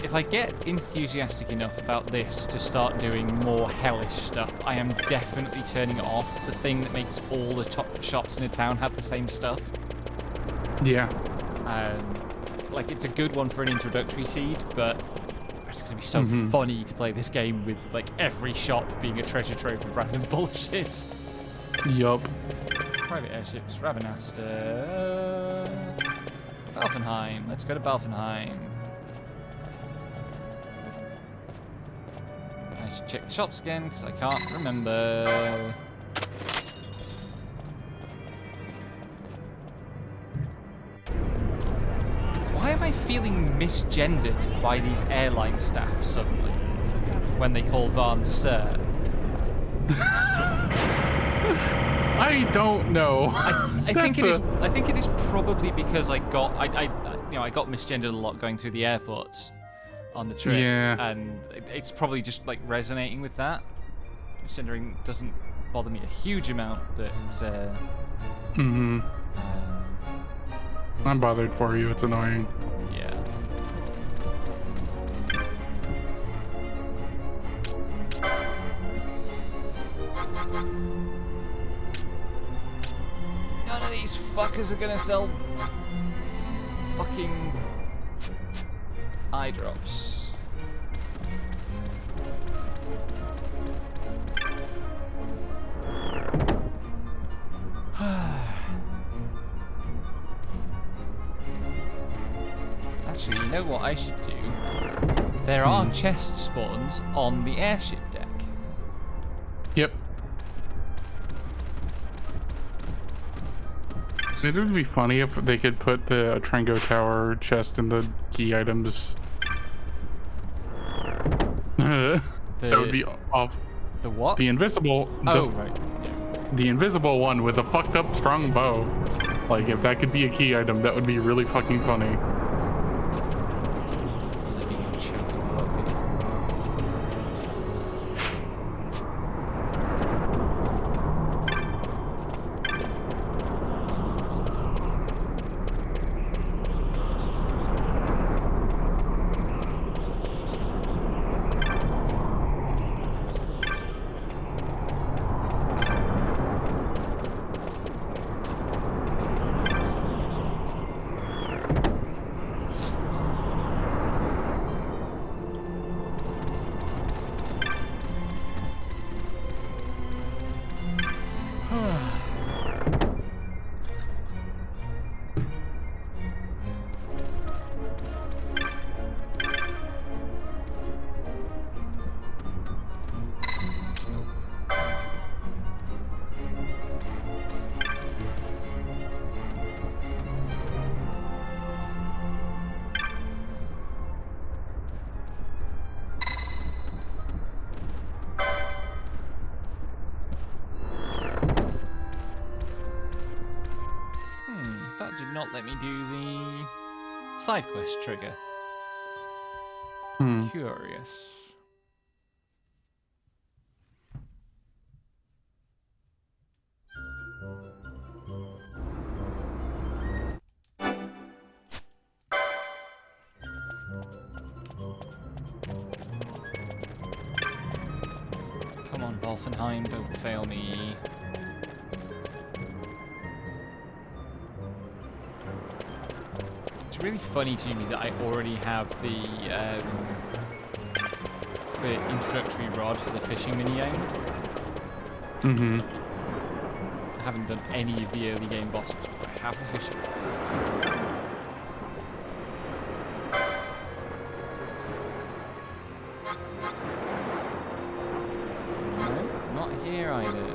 If I get enthusiastic enough about this to start doing more hellish stuff, I am definitely turning off the thing that makes all the top shops in a town have the same stuff. Yeah. Like, it's a good one for an introductory seed, but it's going to be so funny to play this game with, like, every shop being a treasure trove of random bullshit. Yup. Private airships, Ravenasta... Balfenheim. Let's go to Balfenheim. I should check the shops again, because I can't remember. Why am I feeling misgendered by these airline staff suddenly when they call Varn Sir? I don't know. I think it is. I think it is probably because I got misgendered a lot going through the airports on the trip. Yeah. And it's probably just like resonating with that. Misgendering doesn't bother me a huge amount, but I'm bothered for you. It's annoying. yeah. None of these fuckers are gonna sell fucking eye drops. Actually, you know what I should do? There are chest spawns on the airship deck. Yep. It would be funny if they could put the Trango Tower chest in the key items. That would be off. The what? The invisible. Oh, right. Yeah. The invisible one with a fucked up strong bow. Like, if that could be a key item, that would be really fucking funny. did not let me do the side quest trigger. Curious. Come on, Wolfenheim, don't fail me. It's really funny to me that I already have the introductory rod for the fishing minigame. Mm-hmm. I haven't done any of the early game bosses, but I have the fishing. No, not here either.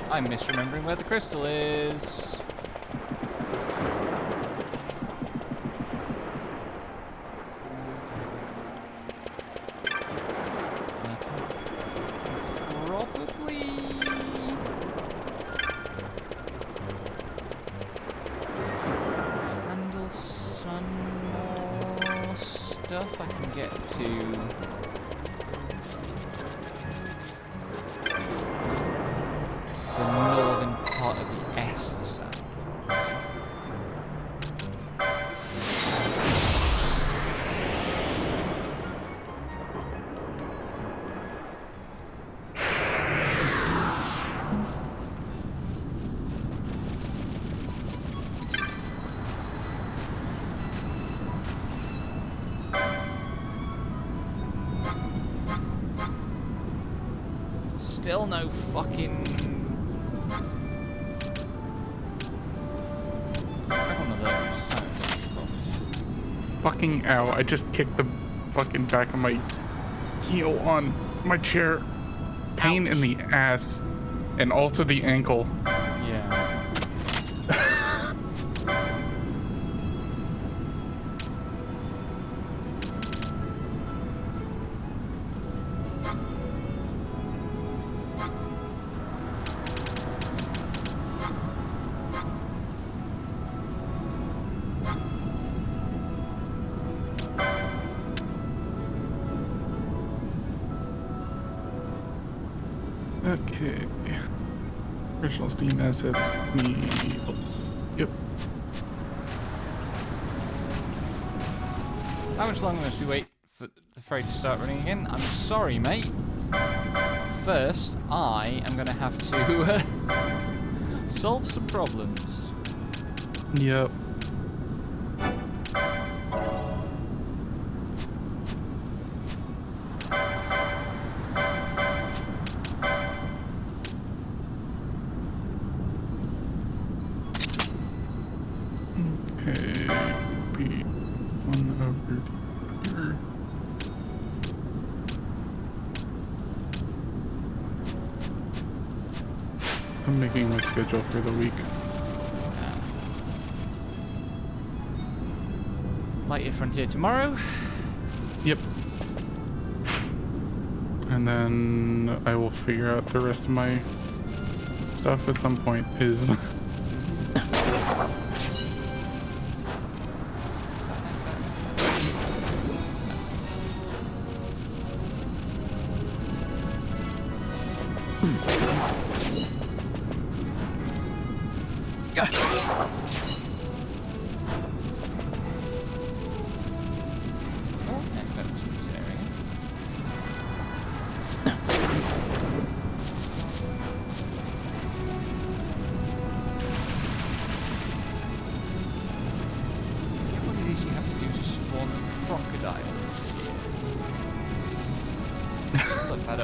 I'm misremembering where the crystal is. Probably handle some more stuff I can get to. The northern part of the Esther Sound. Still no fucking... Fucking ow, I just kicked the fucking back of my heel on my chair. Pain in the ass. And also the ankle. Yeah. Okay. Original Steam assets. Yep. How much longer must we wait for the ferry to start running again? I'm sorry, mate. First, I am going to have to solve some problems. Yep. I'm making my schedule for the week. Lightyear Frontier tomorrow. Yep. And then I will figure out the rest of my stuff at some point. Is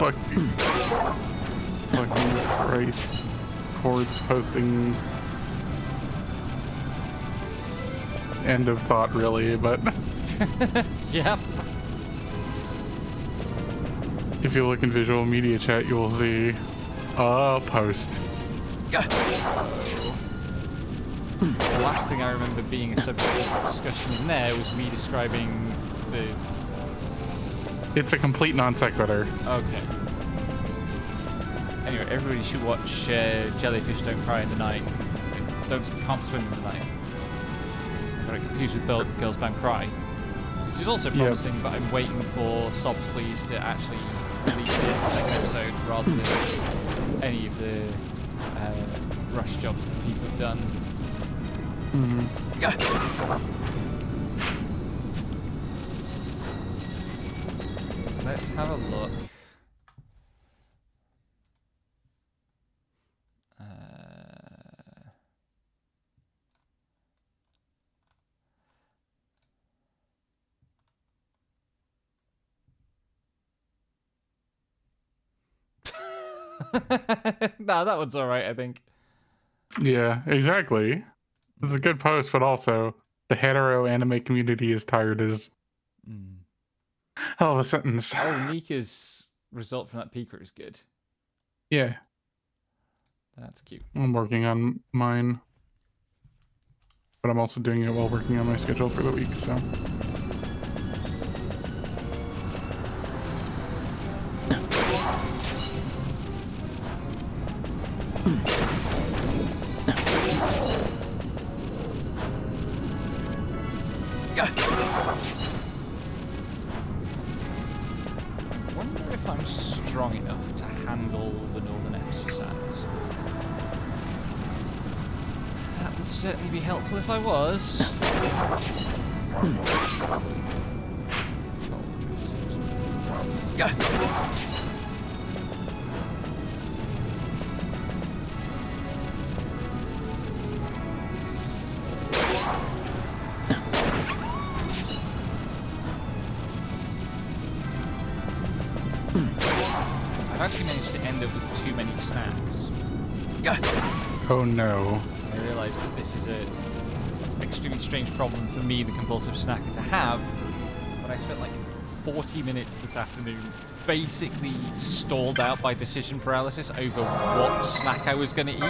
fucking Christ. Hordes posting end of thought, really, but Yep. if you look in visual media chat, you will see a post. The last thing I remember being a subject of discussion in there was me describing the... It's a complete non sequitur. Okay. Anyway, everybody should watch Jellyfish Don't Cry in the Night. Can't Swim in the Night. I got it confused with Girls Band Cry. Which is also promising, but I'm waiting for Sobs Please to actually release the second episode rather than any of the rush jobs that people have done. Let's have a look. Nah, that one's alright, I think. Yeah, exactly. It's a good post, but also the hetero anime community is tired as hell of a sentence. Oh, Nika's result from that peeker is good. Yeah, That's cute. I'm working on mine, but I'm also doing it while working on my schedule for the week, so. I wonder if I'm strong enough to handle the Northern exercise. That would certainly be helpful if I was. I've actually managed to end up with too many snacks. Oh no. I realise that this is an extremely strange problem for me, the compulsive snacker, to have, but I spent like 40 minutes this afternoon basically stalled out by decision paralysis over what snack I was going to eat.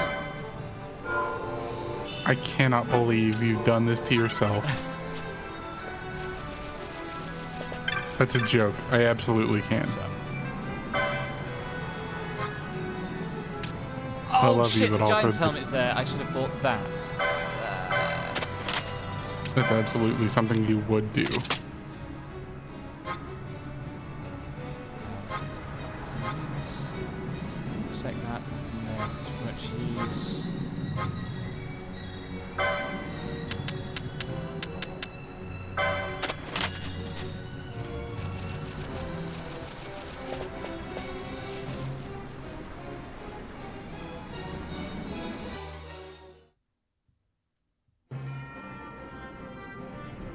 I cannot believe you've done this to yourself. That's a joke. I absolutely can. I Oh love shit, you, the but also Giant's this- helmet's there. I should have bought that. That's absolutely something you would do. Check that from there. It's pretty much these.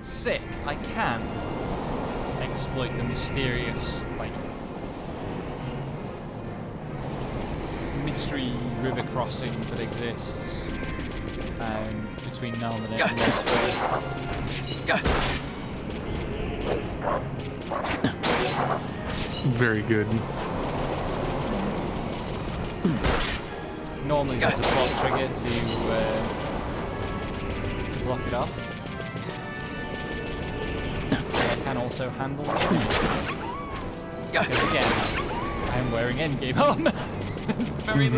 Sick. I can exploit the mysterious, like, mystery river crossing that exists between Nalmanet and Westford. Very good. Normally there's a plot trigger to block it off. I can also handle it. Because again, I'm wearing endgame armor. Very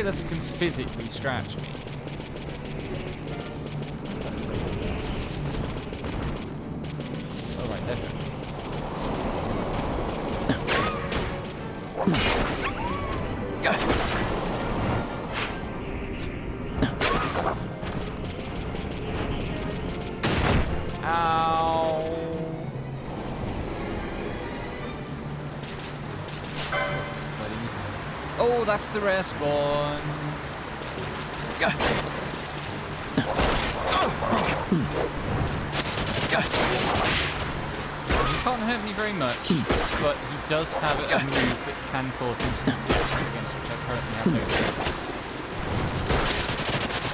little can physically scratch me. That's the... Oh right, definitely. Ow. Buddy. Oh, that's the rare spawn. He can't hurt me very much, but he does have a move that can cause instant death, against which I currently have no defense.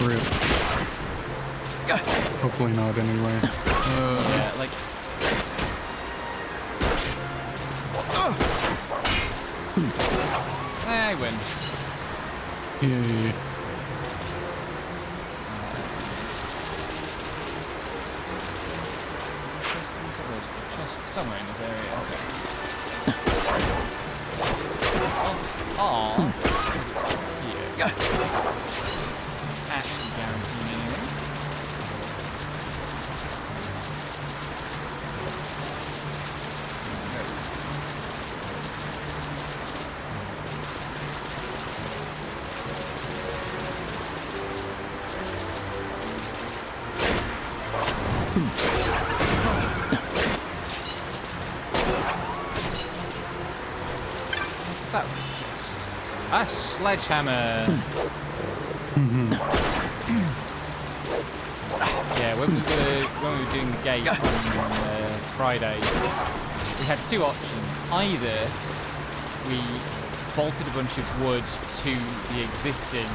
Rip. Hopefully not, anyway. Yeah, like. I win. Yay. Just somewhere in this area. Aww. Here. Actually guarantee me anything. That was just a sledgehammer. Yeah, when we were doing the gate on Friday, we had two options. Either we bolted a bunch of wood to the existing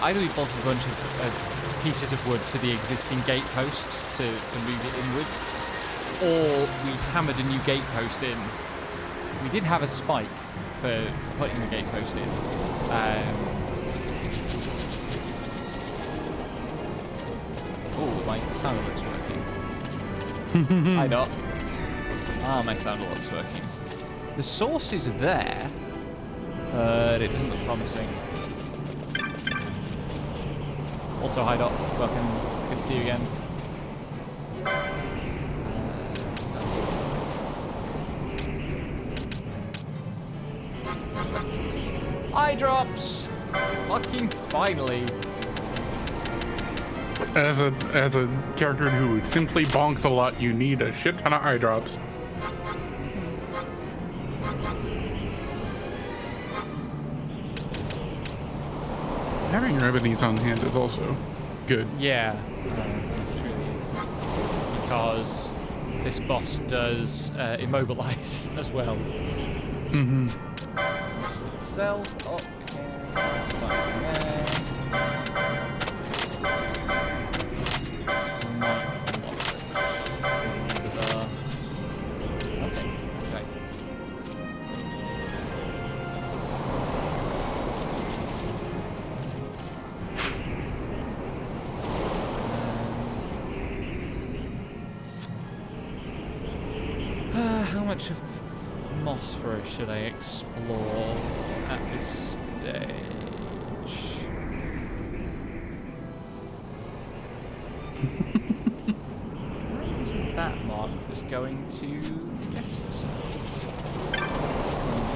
either we bolted a bunch of pieces of wood to the existing gate post to move it inward, or we hammered a new gate post in. We did have a spike for putting the gate post in. Oh, my sound alert's working. I don't. Ah, my sound alert's working. The source is there, but it doesn't look promising. Also, hi Doc, welcome. Good to see you again. Eye drops! Fucking finally. As a character who simply bonks a lot, you need a shit ton of eye drops. Having remedies on hand is also good. Yeah, yes it really is. Because this boss does immobilize as well. Mm-hmm. Cell up again. Start from there. Might not bizarre. Nothing. Okay. How much of the Mossfora should I explore at this stage? Isn't that marked as going to the Jester Circle?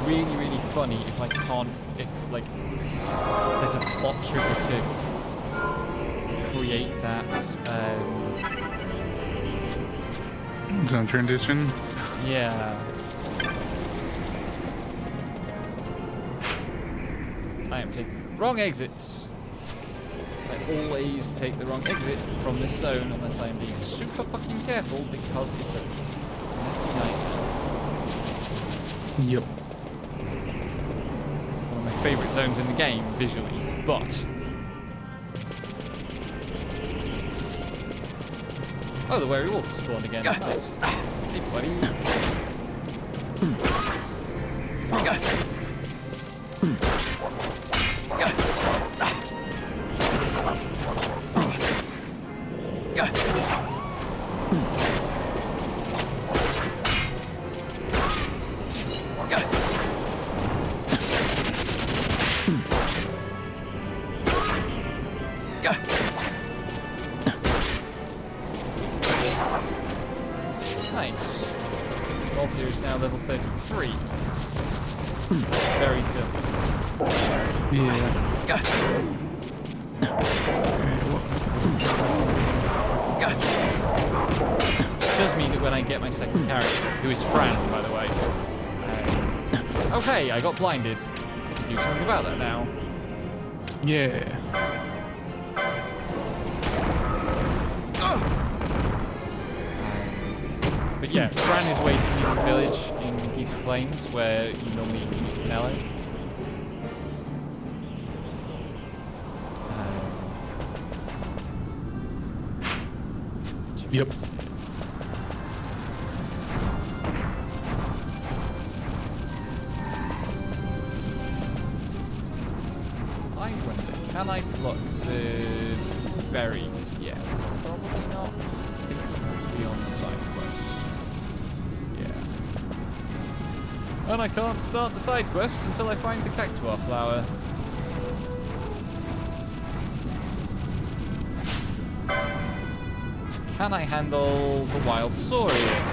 Really, really funny if I can't, if like there's a plot trigger to create that. Zone transition. Yeah. I am taking wrong exits. I always take the wrong exit from this zone unless I am being super fucking careful because it's a messy nightmare. Yep. One of my favourite zones in the game visually, but oh, the Wary Wolf has spawned again. Nice. Hey, buddy. Nice. Wolfir is now level 33. Very simple. Yeah. Which does mean that when I get my second character, who is Fran, by the way. Oh hey, I got blinded. I can do something about that now. Yeah. But yeah, Fran is waiting in the village in Geezer Plains, where you normally meet Nello. Yep. I wonder, can I pluck the berries yet? Probably not. I think it's supposed to be on the side quest. Yeah. And I can't start the side quest until I find the cactuar flower. Can I handle the wild saurian?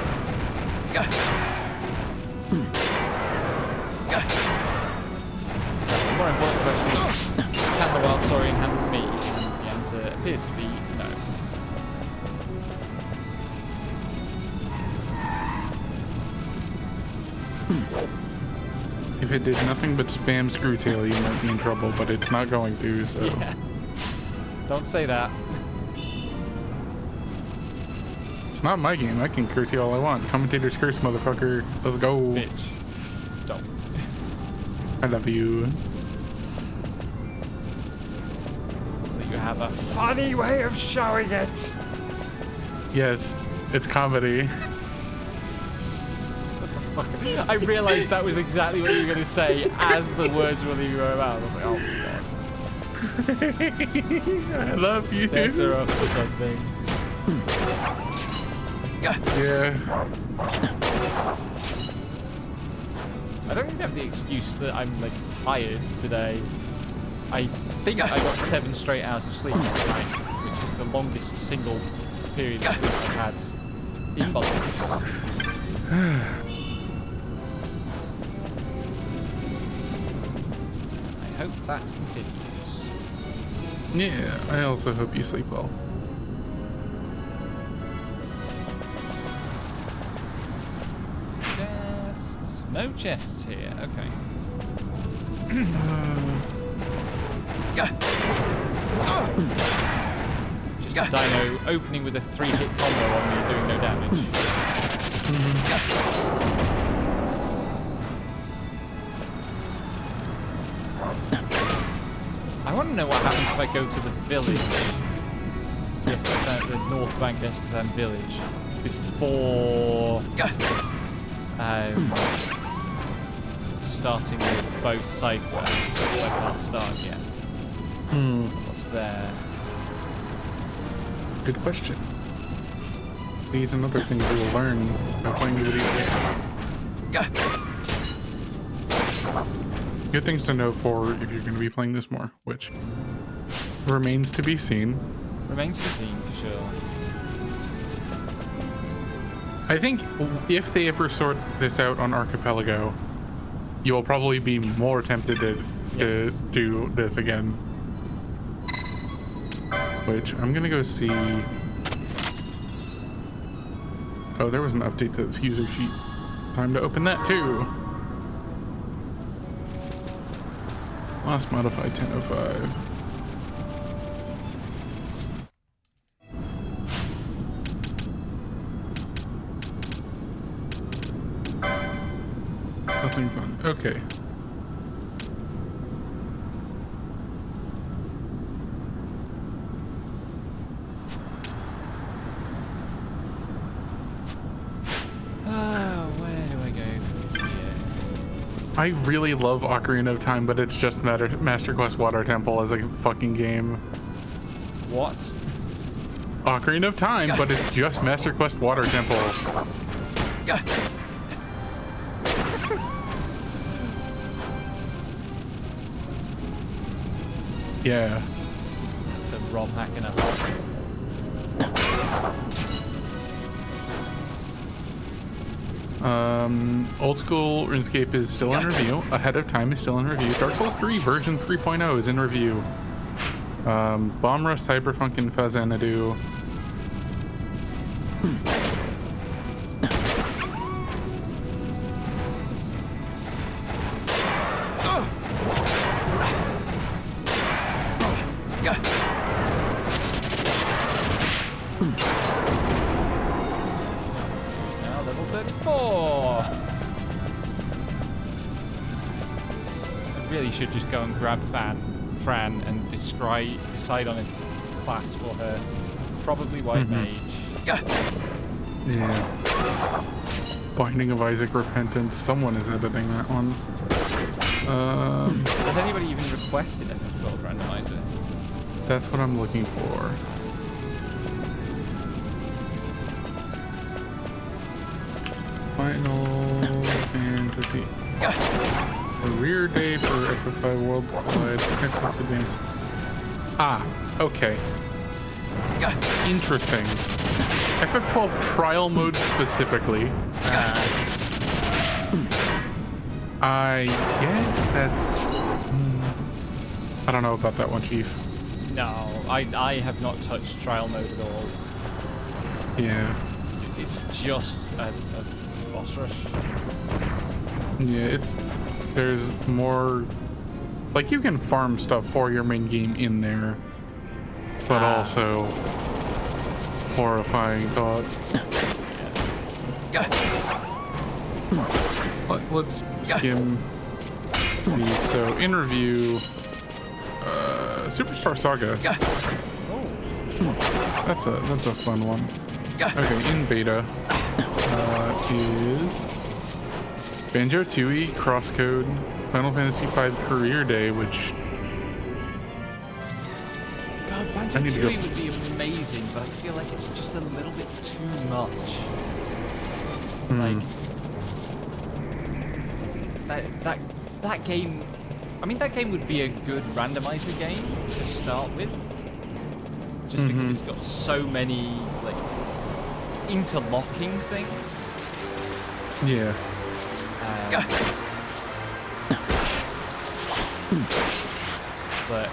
The more important question is, can the wild saurian handle me? And the answer appears to be no. If it did nothing but spam Screwtail, you might be in trouble, but it's not going to, so... Yeah. Don't say that. It's not my game. I can curse you all I want. Commentator's curse, motherfucker. Let's go. Bitch. Don't. I love you. You have a funny way of showing it. Yes, it's comedy. I realized that was exactly what you were going to say as the words were leaving your mouth. I was like, oh god. I love you. Set her up for something. Yeah. I don't even have the excuse that I'm like tired today. I think I got 7 straight hours of sleep last night, which is the longest single period of sleep I've had in months. I hope that continues. Yeah, I also hope you sleep well. Chests. No chests here. Okay. Just a dino opening with a 3-hit combo on me, doing no damage. I want to know what happens if I go to the village. Yes, the North Bank Estesan village before starting the boat side quest. So I can't start yet. What's there? Good question. These and other things we will learn by playing the video game. Good things to know for if you're going to be playing this more, which remains to be seen. Remains to be seen for sure. I think if they ever sort this out on Archipelago, you will probably be more tempted to Yes. do this again. Which I'm gonna go see. Oh, there was an update to the user sheet. Time to open that too. Last modified 1005. Nothing fun. Okay. Where do I go from here? I really love Ocarina of Time, but it's just Master Quest Water Temple as a fucking game. What? Ocarina of Time, but it's just Master Quest Water Temple. Yeah. It's a ROM hack and a half. Old School RuneScape is still in review. Ahead of Time is still in review. Dark Souls 3 version 3.0 is in review. Bomb Rush, Cyberpunk, and Fazanadu. Now level 34. I really should just go and grab Fran and decide on a class for her. Probably White Mage. Yeah. Binding of Isaac Repentance. Someone is editing that one. Has anybody even requested FF12 randomizer? That's what I'm looking for. Final Fantasy. Career day for FF5 Worldwide. Xbox Advance. Ah, okay. Interesting. FF12 trial mode specifically. I guess that's... I don't know about that one, Chief. No, I have not touched trial mode at all. Yeah. It's just a boss rush. Yeah, there's more, like, you can farm stuff for your main game in there, but also horrifying thought. Let's skim these. So in review, Superstar Saga. That's a fun one. Okay, in beta is Banjo-Tooie, Crosscode, Final Fantasy V Career Day, which God, Banjo-Tooie would be amazing, but I feel like it's just a little bit too much. Like that game. I mean, that game would be a good randomizer game to start with, just because it's got so many like interlocking things. Yeah. But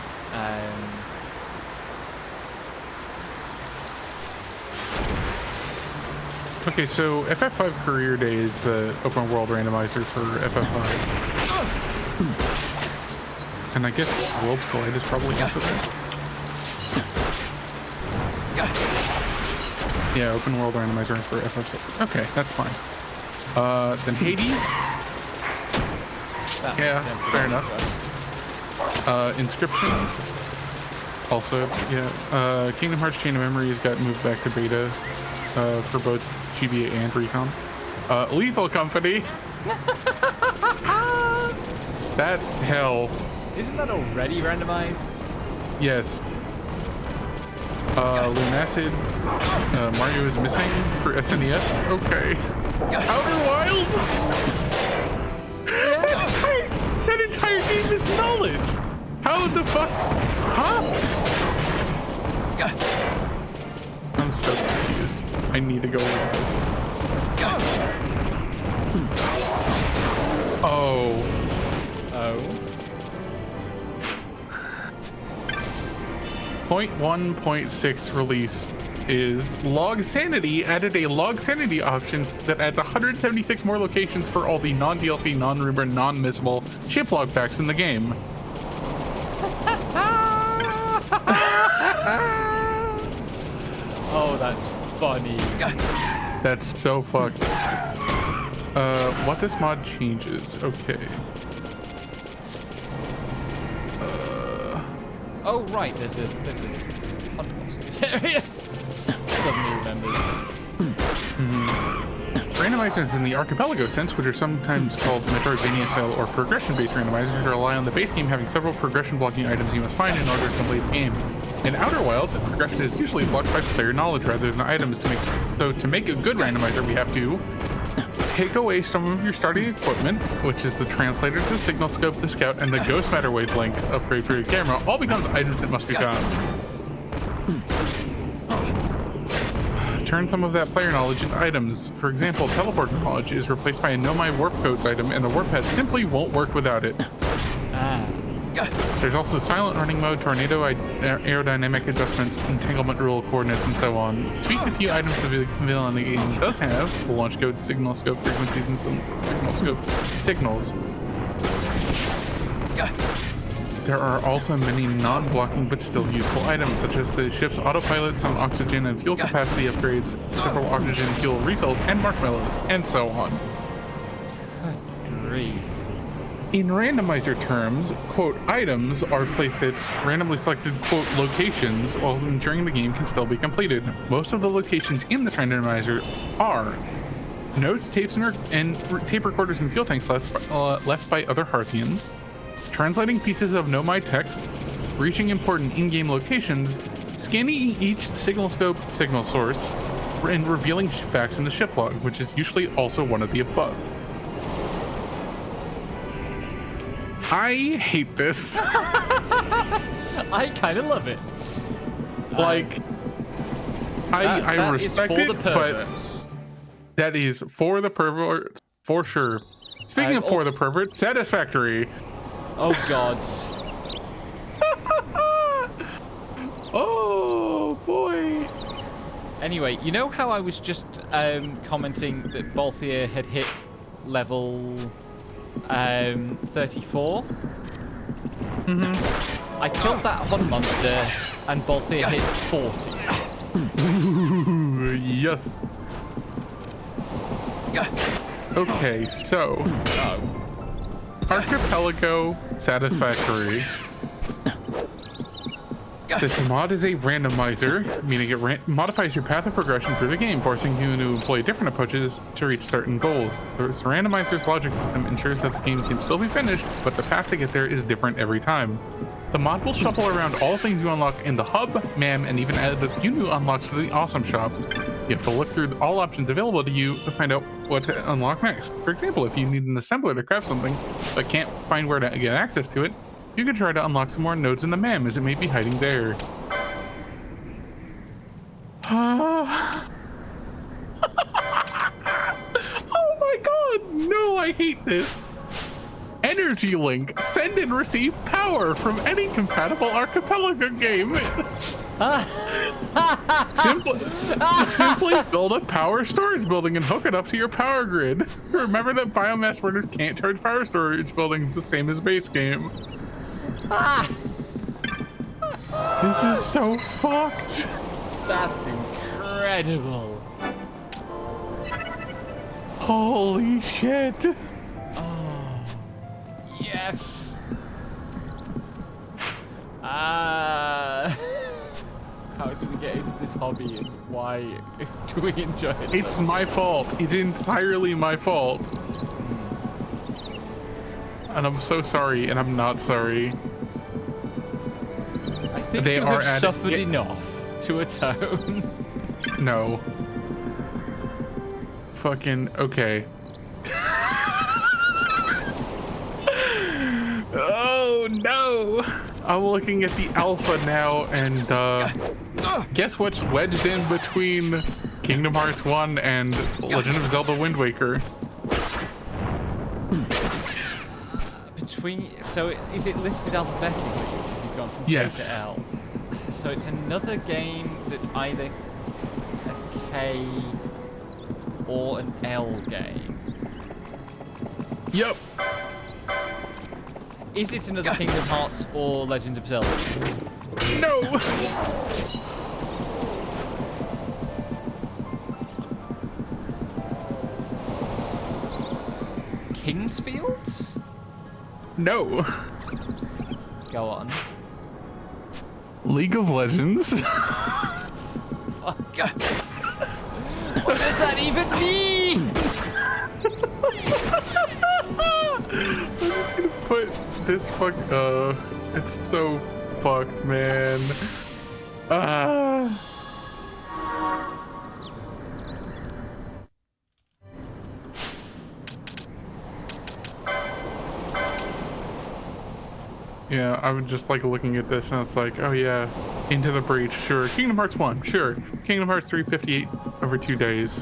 okay, so FF5 Career Day is the open world randomizer for FF5. And I guess Worlds Collide is probably also there. Yeah, open world randomizer for FF6. Okay, that's fine. Then Hades. Yeah, fair enough. Inscription. Also, yeah. Kingdom Hearts Chain of Memories got moved back to beta for both GBA and Recon. Lethal Company. That's hell. Isn't that already randomized? Yes. Lunacid. Mario is missing for SNES. Okay. Outer Wilds. That entire game is knowledge. How the fuck? Huh? I'm so confused. I need to go with this. Oh. Oh. 0.1.6 release is Log Sanity added a Log Sanity option that adds 176 more locations for all the non-DLC, non-rumor, non-missable ship log packs in the game. Oh, that's funny. That's so fucked. What this mod changes? Okay. Oh right, there's a podcast in this area. Suddenly remembers. Randomizers in the Archipelago sense, which are sometimes called Metroidvania style or progression-based randomizers, rely on the base game having several progression blocking items you must find in order to complete the game. In Outer Wilds, progression is usually blocked by player knowledge rather than items. To make a good randomizer, we have to take away some of your starting equipment, which is the translator, the signal scope, the scout, and the ghost matter wavelength upgrade for your camera, all becomes items that must be found. Turn some of that player knowledge into items. For example, teleport knowledge is replaced by a Know My Warp Codes item, and the warp pad simply won't work without it. There's also silent running mode, tornado aerodynamic adjustments, entanglement rule coordinates, and so on. Tweak a few items the villain in the game does have: the launch code, signal scope frequencies, and some signal scope signals. There are also many non-blocking but still useful items, such as the ship's autopilot, some oxygen and fuel capacity upgrades, several oxygen fuel refills, and marshmallows, and so on. Grief. In randomizer terms, quote, items are placed at randomly selected, quote, locations while ensuring the game can still be completed. Most of the locations in this randomizer are notes, tapes, and tape recorders and fuel tanks left by other Hearthians, translating pieces of Nomai text, reaching important in-game locations, scanning each signal scope signal source, and revealing facts in the ship log, which is usually also one of the above. I hate this. I kind of love it. Like, I respect is for it, the but perverts. that is for the perverts, for sure. Speaking of for the perverts, satisfactory. Oh God. Oh boy. Anyway, you know how I was just commenting that Balthier had hit level 34? Mm-hmm. I killed that Hun monster and Balthier hit 40. Ooh, yes. Okay, so Archipelago satisfactory. This mod is a randomizer, meaning it modifies your path of progression through the game, forcing you to employ different approaches to reach certain goals. This randomizer's logic system ensures that the game can still be finished, but the path to get there is different every time. The mod will shuffle around all things you unlock in the hub, MAM, and even add a few new unlocks to the Awesome Shop. You have to look through all options available to you to find out what to unlock next. For example, if you need an assembler to craft something, but can't find where to get access to it, you can try to unlock some more nodes in the MAM, as it may be hiding there. Oh my god, no, I hate this. Energy Link, send and receive power from any compatible Archipelago game. Simply build a power storage building and hook it up to your power grid. Remember that biomass burners can't charge power storage buildings the same as base game. This is so fucked. That's incredible. Holy shit. Yes. How did we get into this hobby and why do we enjoy it? It's my fault. It's entirely my fault. And I'm so sorry, and I'm not sorry. I think They you are have suffered enough to atone. No. Fucking okay. Oh no! I'm looking at the alpha now, and guess what's wedged in between Kingdom Hearts 1 and Legend of Zelda Wind Waker? So is it listed alphabetically if you've gone from Yes. K to L? So it's another game that's either a K or an L game. Yep. Is it another Kingdom Hearts or Legend of Zelda? No! Kingsfield? No. Go on. League of Legends. Fuck. What does that even mean? I'm just gonna put this it's so fucked, man. Yeah, I would just like looking at this and it's like, oh yeah, Into the Breach, sure. Kingdom Hearts 1, sure. Kingdom Hearts 358 over 2 days.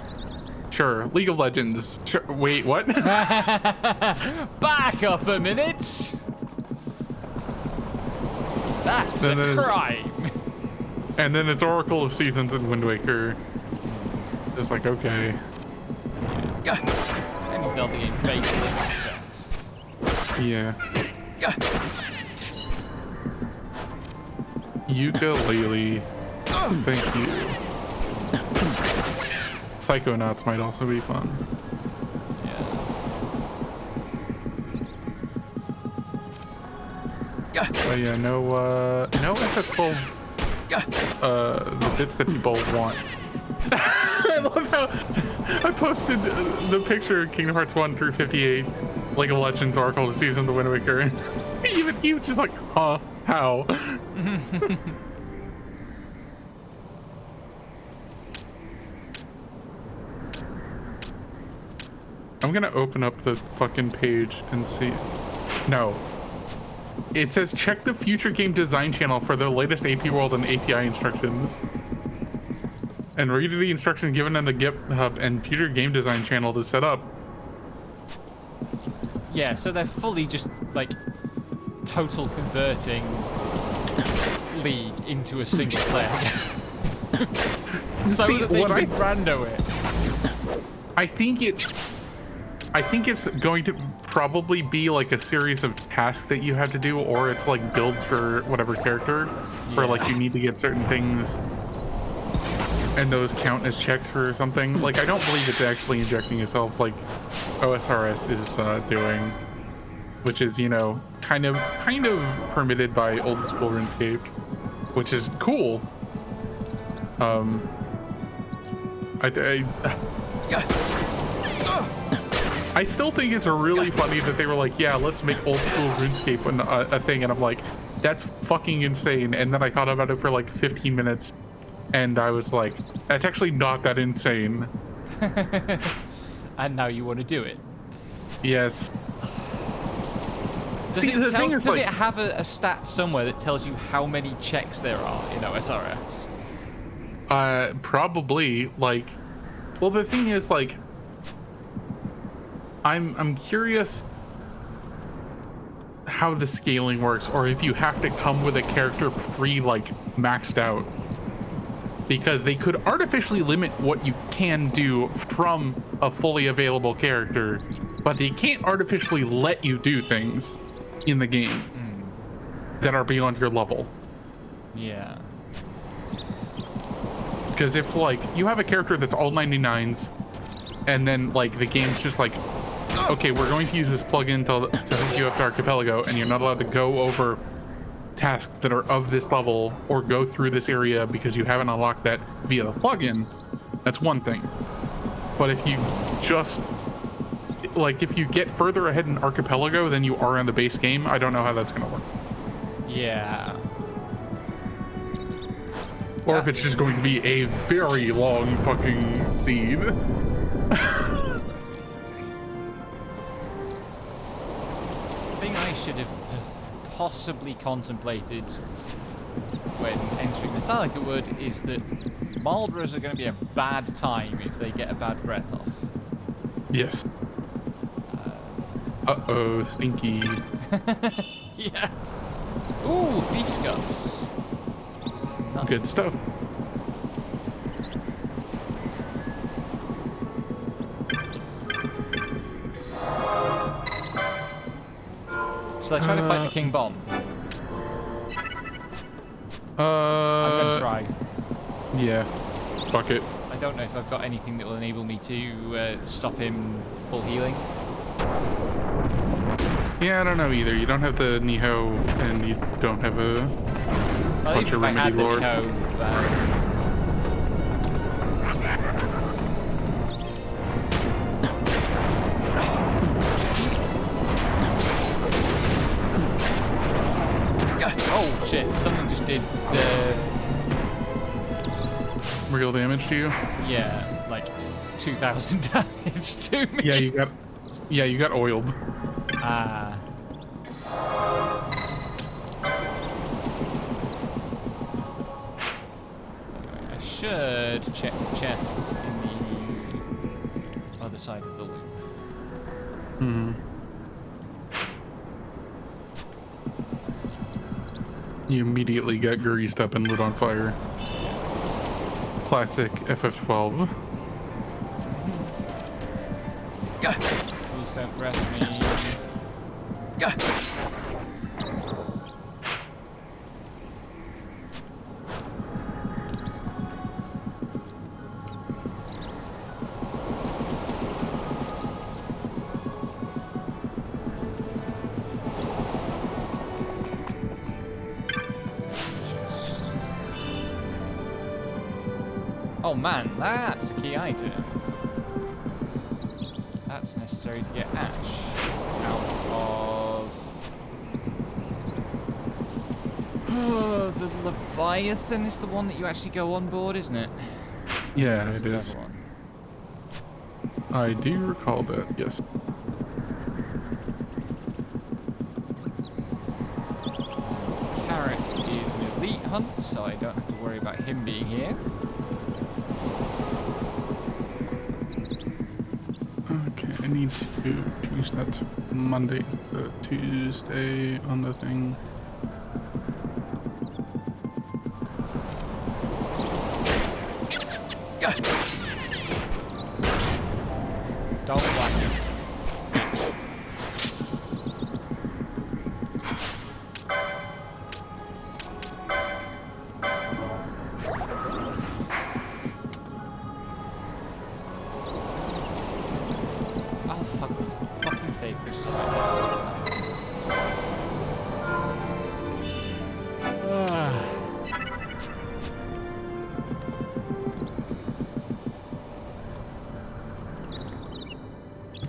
Sure. League of Legends. Sure. Wait, what? Back up a minute. That's And a then crime. And then it's Oracle of Seasons and Wind Waker. It's like, okay. Any Zelda game basically makes sense. Yeah. Ukulele. Thank you. Psychonauts might also be fun. Yeah. Oh yeah, no FF12 the bits that people want. I love how I posted the picture of Kingdom Hearts 1 through 58 League of Legends Oracle of Season of the Wind Waker, and he was just like, huh, how? I'm gonna open up the fucking page and see. No. It says check the Future Game Design channel for the latest AP World and API instructions. And read the instructions given in the GitHub and Future Game Design channel to set up. Yeah, so they're fully just like total converting League into a single player game. So See, that they what can rando it. I think it's going to probably be like a series of tasks that you have to do, or it's like builds for whatever character, where like you need to get certain things and those count as checks for something. Like, I don't believe it's actually injecting itself like OSRS is doing, which is, you know, kind of permitted by old school RuneScape, which is cool. I still think it's really funny that they were like, yeah, let's make old school RuneScape a thing, and I'm like, that's fucking insane. And then I thought about it for like 15 minutes, and I was like, that's actually not that insane. And now you want to do it. Yes. Does it have a stat somewhere that tells you how many checks there are in OSRS? Probably. Like, well, the thing is, like, I'm curious how the scaling works, or if you have to come with a character like maxed out, because they could artificially limit what you can do from a fully available character, but they can't artificially let you do things in the game that are beyond your level. Yeah. Because if like you have a character that's all 99s, and then like the game's just like, okay, we're going to use this plugin to hook you up to Archipelago, and you're not allowed to go over tasks that are of this level or go through this area because you haven't unlocked that via the plugin, that's one thing. But if you just, like, if you get further ahead in Archipelago than you are in the base game, I don't know how that's going to work. Yeah. Or if it's just going to be a very long fucking seed. Thing I should have possibly contemplated when entering the Salika Wood is that Marlboros are going to be a bad time if they get a bad breath off. Yes. Uh-oh, stinky. Yeah. Ooh, thief scuffs. Nice. Good stuff. Shall I try to fight the King Bomb? I'm gonna try. Yeah. Fuck it. I don't know if I've got anything that will enable me to stop him full healing. Yeah, I don't know either. You don't have the Niho, and you don't have a Well, bunch even of if I had Remedy the Lord. Niho, oh shit, something just did, Real damage to you? yeah, like 2,000 damage to me. Yeah, you got oiled. Ah. Anyway, I should check the chests in the other side of the loop. Hmm. You immediately got greased up and lit on fire. Classic FF12. Please don't breath me. Oh man, that's a key item. That's necessary to get Ash out of... Oh, the Leviathan is the one that you actually go on board, isn't it? Yeah, That's it the is. other one. I do recall that, yes. Carrot is an elite hunt, so I don't have to worry about him being here. Okay, I need to change that to Monday, the Tuesday on the thing. Don't whack him. Oh fuck, fucking sake, Chris.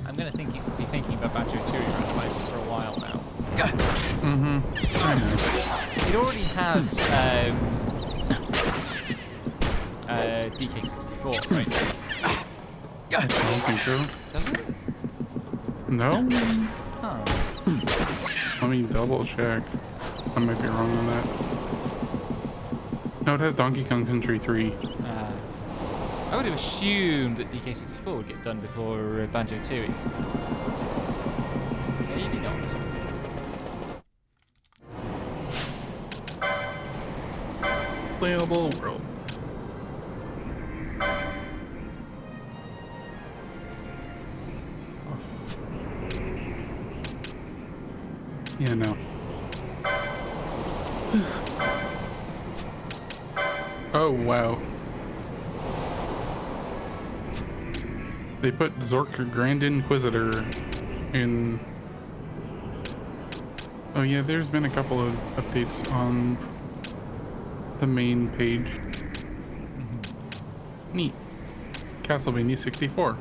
I'm gonna be thinking about Banjo-Tooie randomizers for a while now. Mm-hmm. I know. It already has DK64, right? I don't think so. Does it? No? Huh. Let me double check. I might be wrong on that. No, it has Donkey Kong Country 3. I would have assumed that DK64 would get done before Banjo-Tooie. Maybe not. Playable world. Yeah, no. Oh, wow. They put Zork Grand Inquisitor in... Oh yeah, there's been a couple of updates on the main page. Neat. Castlevania 64.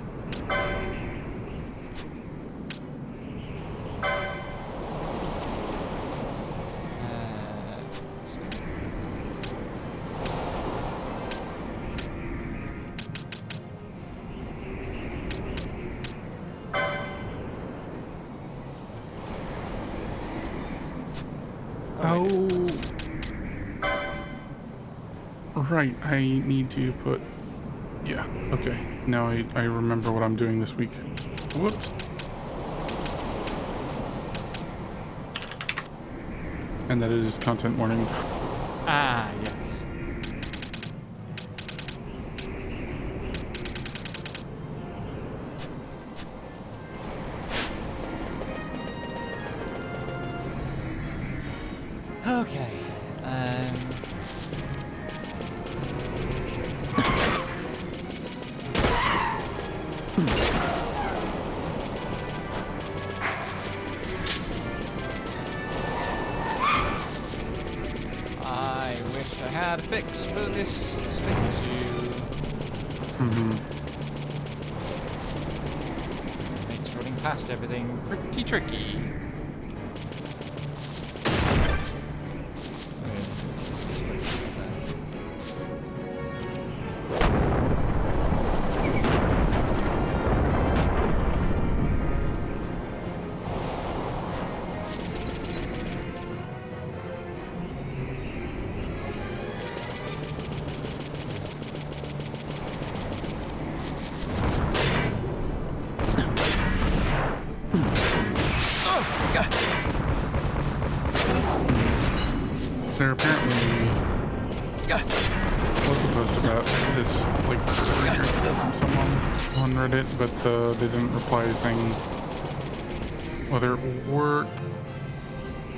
Oh, right. I need to put... Yeah, okay. Now I remember what I'm doing this week. Whoops. And that is content warning. Ah, yes. Okay. I wish I had a fix for this stick issue. It makes running past everything pretty tricky. There apparently was a post about this, like, from someone on Reddit, but they didn't reply saying whether it will work.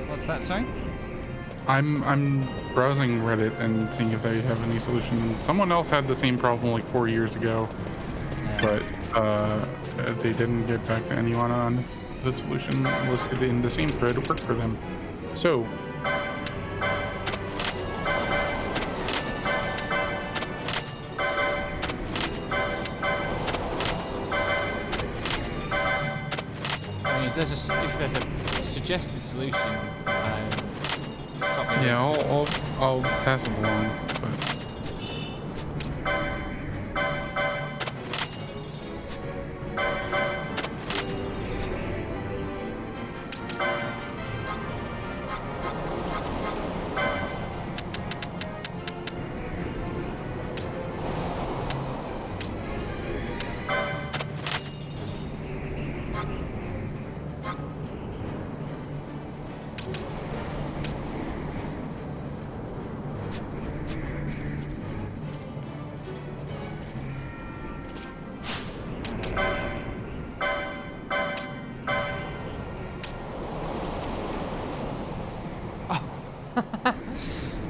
What's that, sorry? I'm browsing Reddit and seeing if they have any solution. Someone else had the same problem like 4 years ago, but they didn't get back to anyone on if the solution listed in the same thread worked for them. So if there's a suggested solution, Yeah, I'll pass it along. But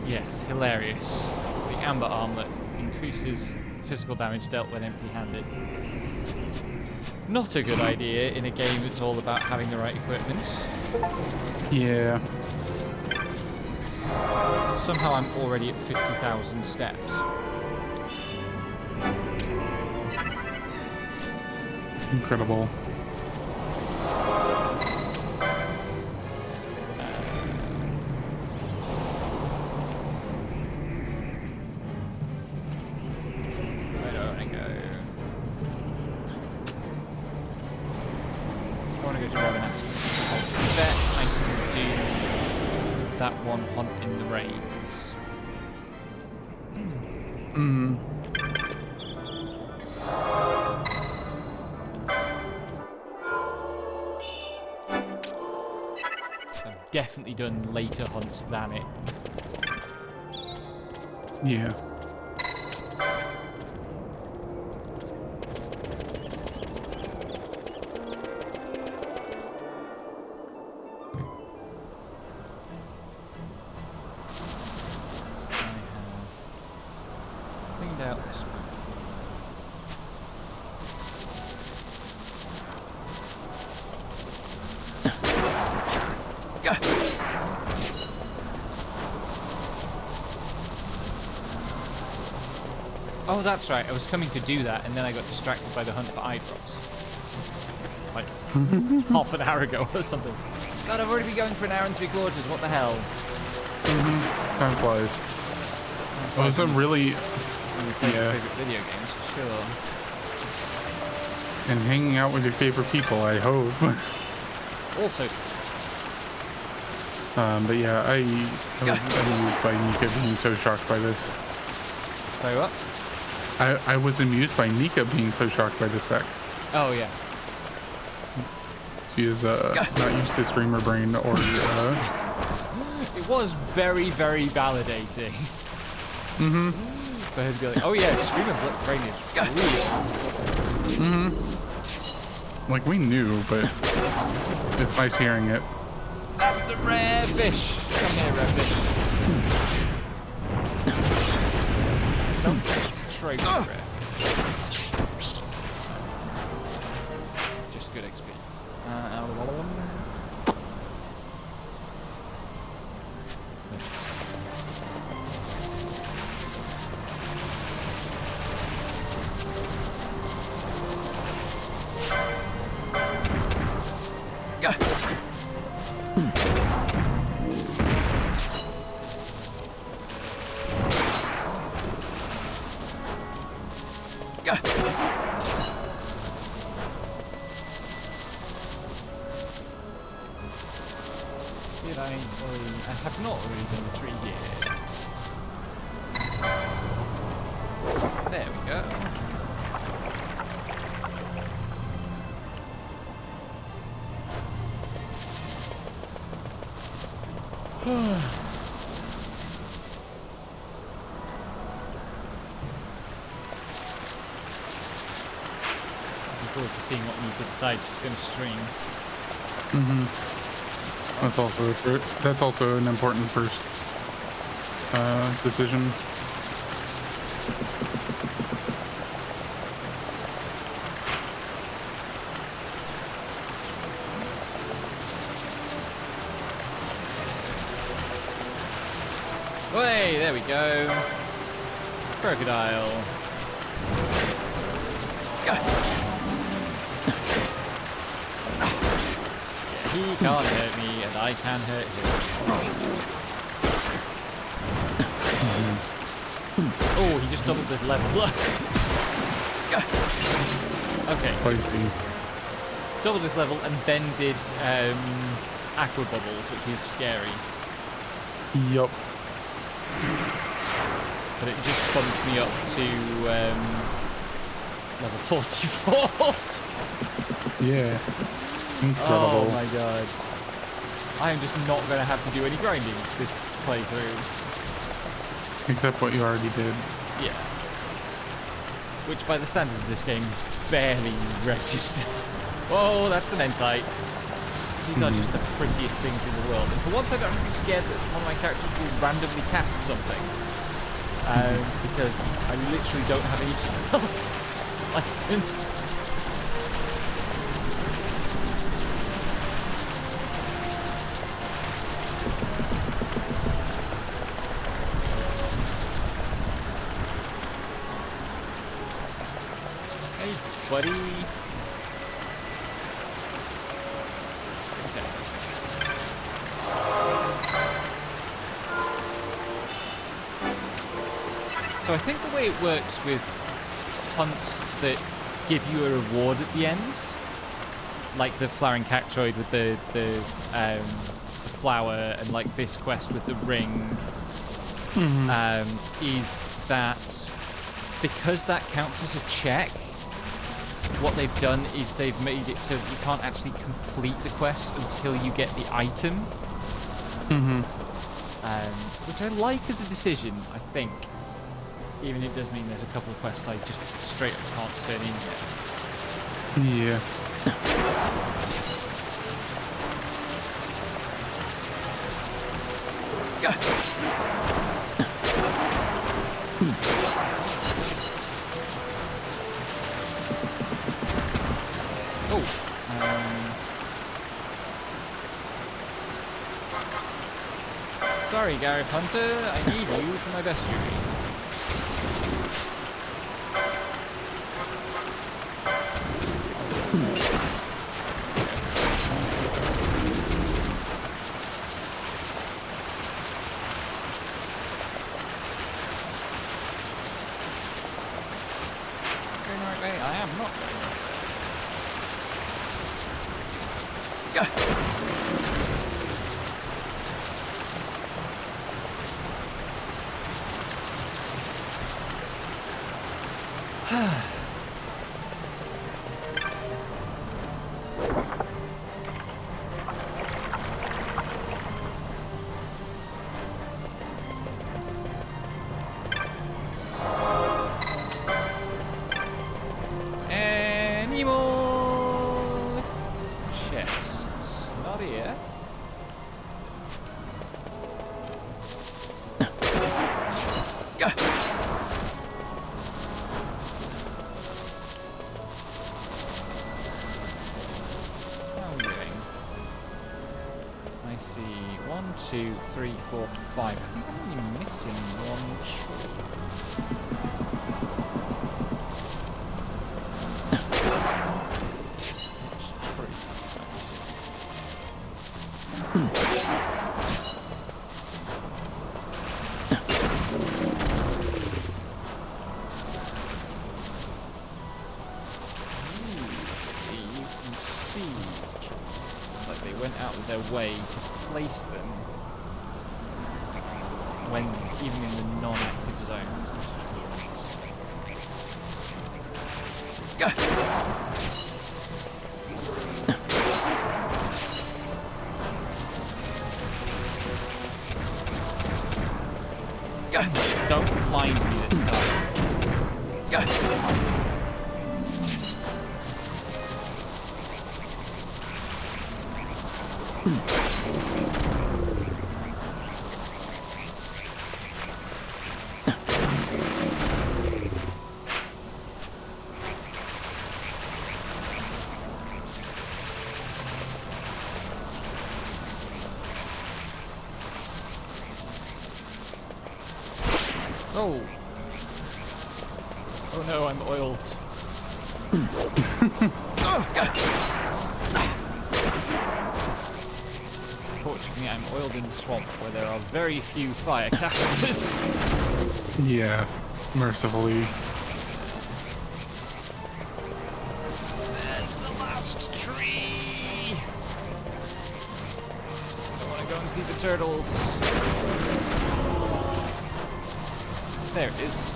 yes, hilarious. The amber armlet increases physical damage dealt when empty-handed. Not a good idea in a game that's all about having the right equipment. yeah. Somehow I'm already at 50,000 steps. Incredible. Where do I want to go? I want to go to Revenant. I bet I can do that one hunt in the rains. I've definitely done later hunts than it. Yeah. I have cleaned out this one. Oh, that's right. I was coming to do that, and then I got distracted by the hunt for eye drops. Like, half an hour ago or something. God, I've already been going for an hour and 3/4. What the hell? Time flies. It was a really One of your Yeah. favorite video games, for sure. and hanging out with your favorite people, I hope. Also, But yeah, I was amused by Nika being so shocked by this. so what? I was amused by Nika being so shocked by this fact. Oh, yeah. She is not used to streamer brain or It was very, very validating. For her to be like, oh yeah, streamer brain is real. like we knew, but it's nice hearing it. That's the rare fish. Come here, rare fish. Don't get trade rare fish. Just good XP. Did I have not already done the tree here. There we go. Looking forward to seeing what Nika decides she's going to stream. That's also an important first decision. Hey, there we go. Crocodile. he can't hurt me, and I can hurt him. Oh, he just doubled this level. Okay. Feisty. Doubled his level and then did aqua bubbles, which is scary. Yup. But it just bumped me up to level 44. Yeah. Incredible. Oh my god. I am just not going to have to do any grinding this playthrough. Except what you already did. Yeah. Which by the standards of this game barely registers. Whoa, that's an entite. These are just the prettiest things in the world. And for once I don't have to be scared that one of my characters will randomly cast something. Because I literally don't have any spells licensed. Hey, buddy. Okay. So I think the way it works with hunts that give you a reward at the end, like the flowering cactoid with the flower, and like this quest with the ring, is that because that counts as a check, what they've done is they've made it so that you can't actually complete the quest until you get the item. Which I like as a decision, I think. Even if it does mean there's a couple of quests I just straight up can't turn in yet. Yeah. Oh. Sorry, Gareth Hunter. I need you for my bestiary. Going the right way? I am not going the right way. Any more chests? Not here. How are we doing? I see 1, 2, 3, 4, 5. I think I'm only missing one tree. Which tree? Let me see. You can see it's like they went out of their way to place them when even in the non-active zones. There's trees. Don't blind me this time. Oh. Oh no, I'm oiled. Yeah, I'm oiled in the swamp where there are very few fire casters. Yeah, mercifully. There's the last tree. I want to go and see the turtles. There it is.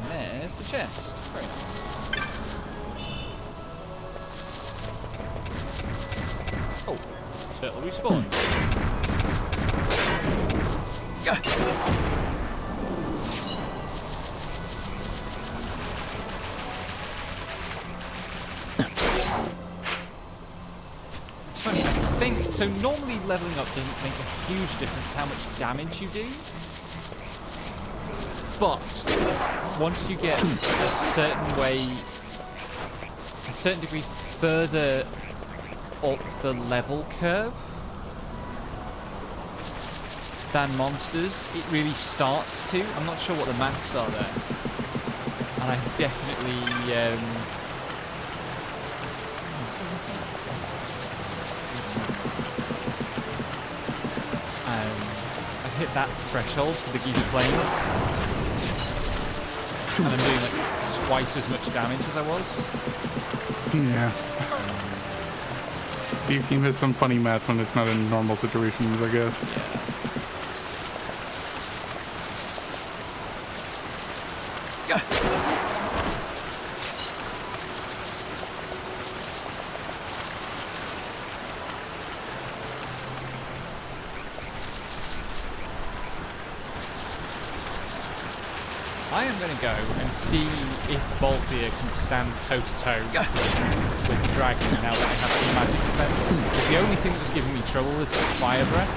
And there's the chest. Very nice. Oh, turtle respawned. It's funny, I think, so normally leveling up doesn't make a huge difference to how much damage you do. But once you get a certain way, a certain degree further up the level curve than monsters, it really starts to. I'm not sure what the max are there. And I definitely I've hit that threshold for the Giza Plains. And I'm doing like twice as much damage as I was. Yeah. You can hit some funny math when it's not in normal situations, I guess. I am going to go and see if Balthier can stand toe-to-toe with the dragon now that I have some magic defense. Because the only thing that was giving me trouble is fire breath.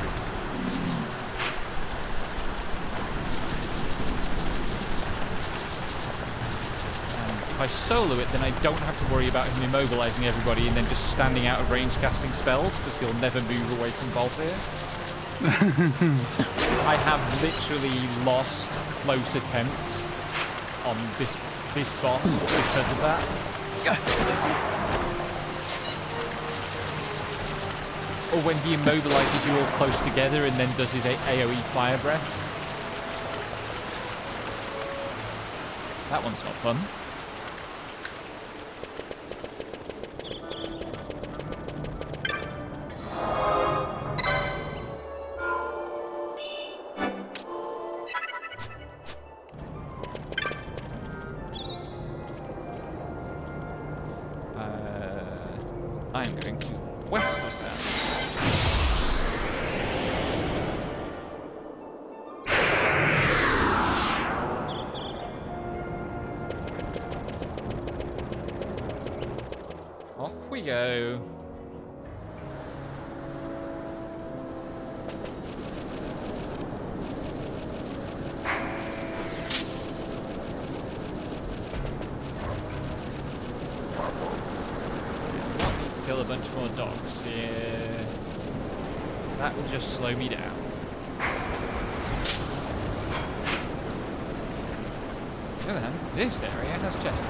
And if I solo it, then I don't have to worry about him immobilizing everybody and then just standing out of range casting spells, because he'll never move away from Balthier. I have literally lost close attempts on this boss because of that. Or when he immobilizes you all close together and then does his AoE fire breath. That one's not fun. I'm going to west of south. Off we go. Kill a bunch more dogs here. That will just slow me down. On the other hand, this area has chests.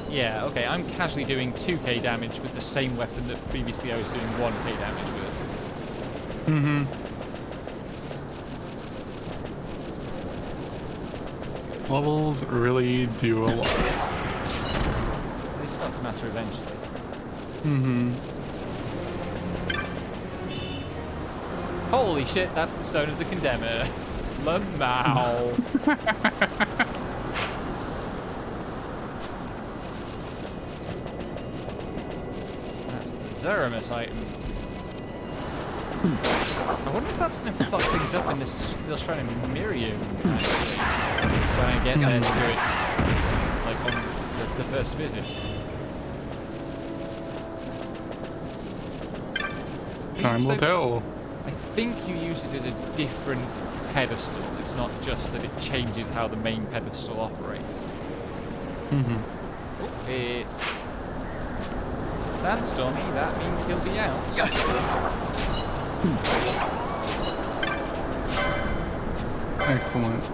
Yeah, okay, I'm casually doing 2k damage with the same weapon that previously I was doing 1k damage with. Mm-hmm. Levels really do a lot. They start to matter eventually. Mm-hmm. Holy shit, that's the Stone of the Condemner. Lamau. That's the Zeramus item. I wonder if that's going to fuck things up in this still trying to mirror you, actually, when I get there to do it, like, on the first visit. Time will tell. I think you use it at a different pedestal. It's not just that it changes how the main pedestal operates. Mm-hmm. Oh, it's sandstormy. That means he'll be out. Excellent.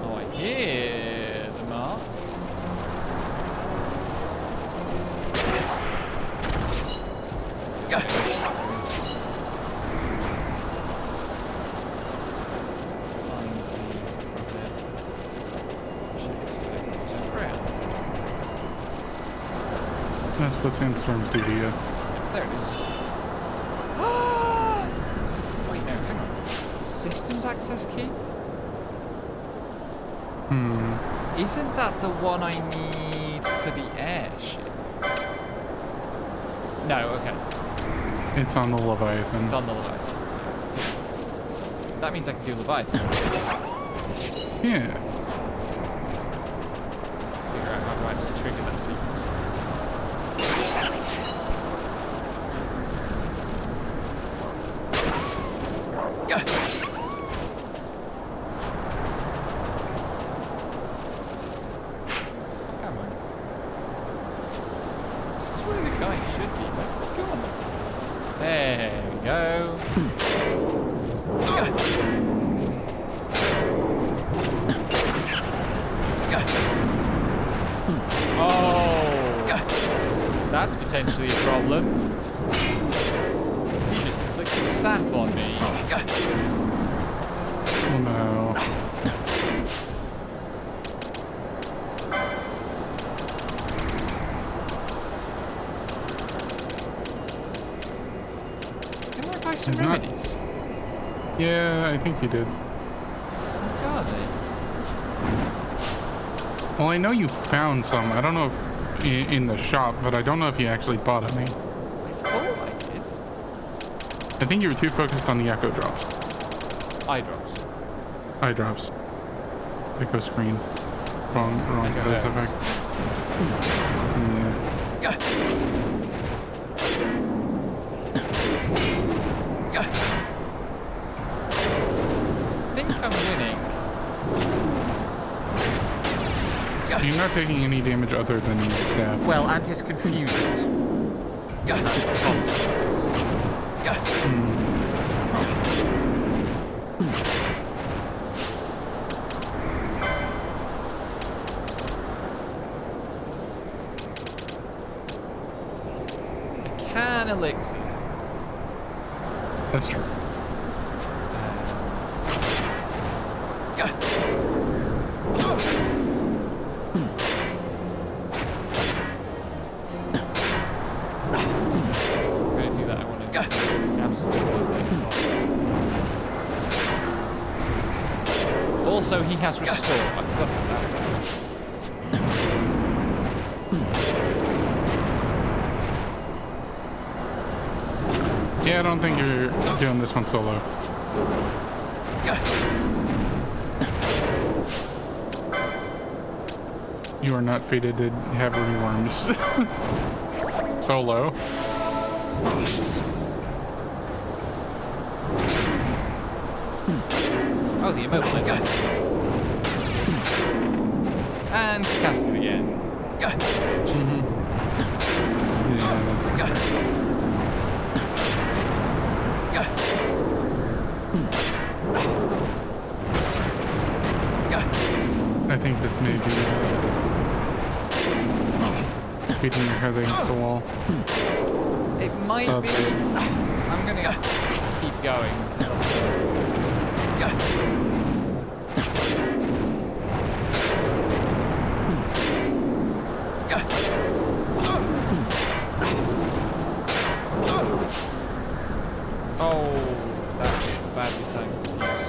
Oh, I hear the mark. That's what Sandstorms do to you. There it is. Wait, no, hang on. Systems access key? Isn't that the one I need for the airship? No, okay. It's on the Leviathan. It's on the Leviathan. That means I can do Leviathan. Yeah. Figure out how to actually trigger that sequence. Come on. This is where the guy should be. Where's he gone? There we go. Oh, that's potentially a problem. He just inflicted sap on me. Oh no. Can I buy some It's not- remedies? Yeah, I think you did. What are they? Well, I know you found some. I don't know if in the shop, but I don't know if you actually bought any. I thought I did. I think you were too focused on the echo drops. Eye drops. Eye drops. Echo screen. Wrong Echo voice heads. effect. Yeah. I think I'm winning. You're not taking any damage other than you stab. Well, and his confusions. Consequences. A can elixir. That's true. I'm going to do that. I want to absolutely worst thing as possible. Also, he has restore. I forgot about that. Yeah, I don't think you're doing this one solo. You are not fated to have any worms. Solo. Oh, the immobilizer. And cast it again. Yeah. I think this may be beating your head against the wall. It might be. I'm gonna keep going. Oh, that's it. Badly timed confuse.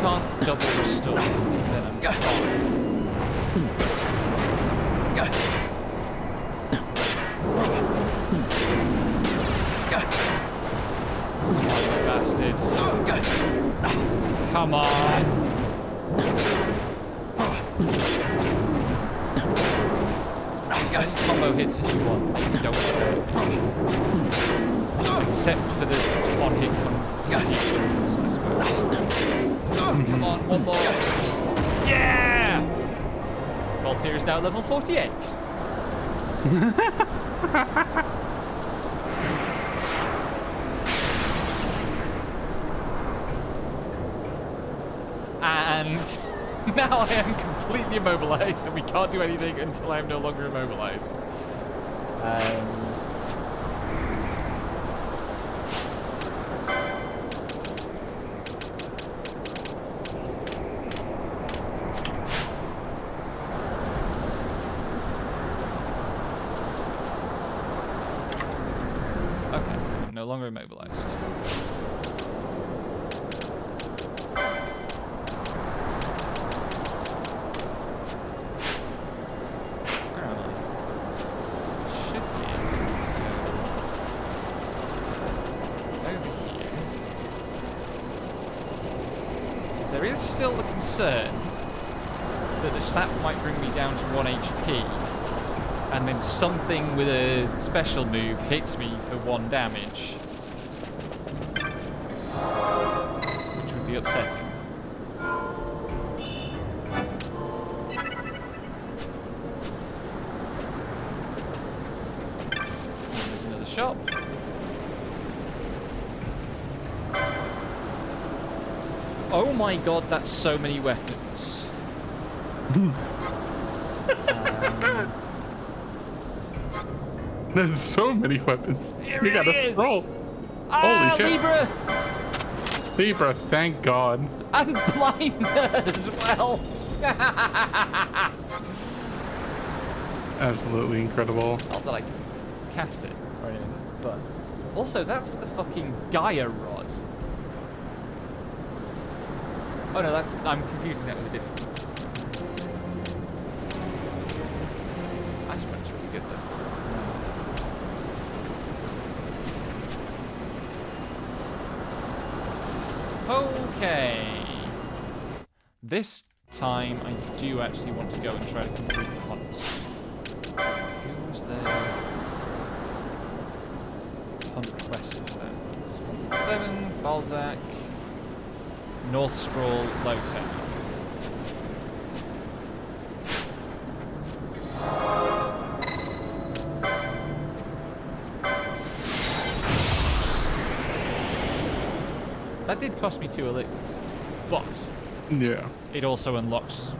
can't double restore, then I'm fine. Bastards. Come on. As many combo hits as you want. Don't worry. Except for the one-hit confusions, I suppose. Come on, one more. Yeah! Balthier is now level 48. And now I am completely immobilized, and we can't do anything until I am no longer immobilized. Okay, I'm no longer immobilized. There is still the concern that the sap might bring me down to 1 HP, and then something with a special move hits me for 1 damage, which would be upsetting. And there's another shop. Oh my god, that's so many weapons. There's so many weapons. You got a scroll. Ah, Holy shit. Libra! Libra, thank God. And Blinder as well! Absolutely incredible. Not that I can cast it or anything, but... Also, that's the fucking Gaia rod. Oh no, that's... I'm confusing that with a different... Ice Brand's really good though. Okay. This time I do actually want to go and try to complete the hunt. Who was there? Hunt quest for that. 7, Balzac, North Sprawl, Lowtown. That did cost me 2 elixirs, but Yeah. it also unlocks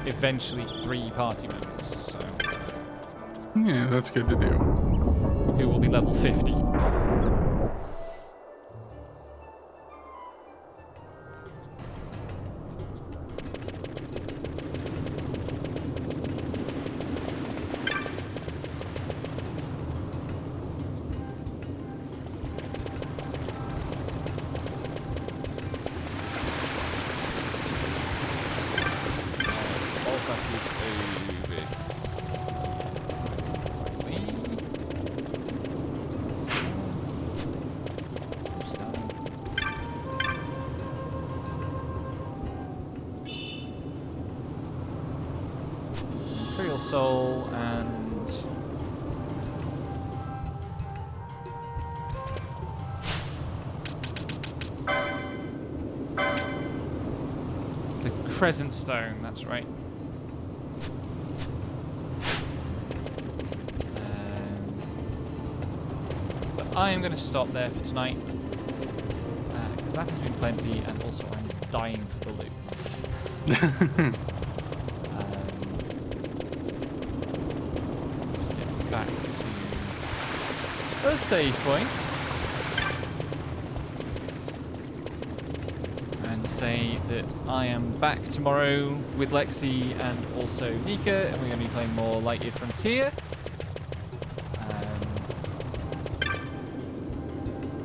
eventually 3 party members, so Yeah, that's good to do. who will be level 50. Imperial Soul and the Crescent Stone, that's right. But I am going to stop there for tonight because that has been plenty, and also I'm dying for the loot. Back to the save points and say that I am back tomorrow with Lexi and also Nika, and we're going to be playing more Lightyear Frontier.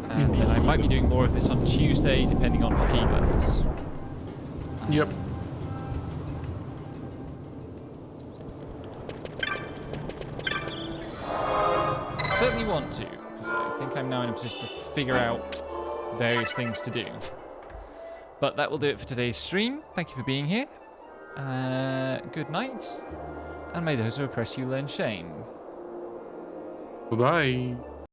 And yeah, I might be doing more of this on Tuesday depending on fatigue levels. Yep. Certainly want to, because I think I'm now in a position to figure out various things to do. But that will do it for today's stream. Thank you for being here. Good night. And may those who oppress you learn shame. Bye-bye.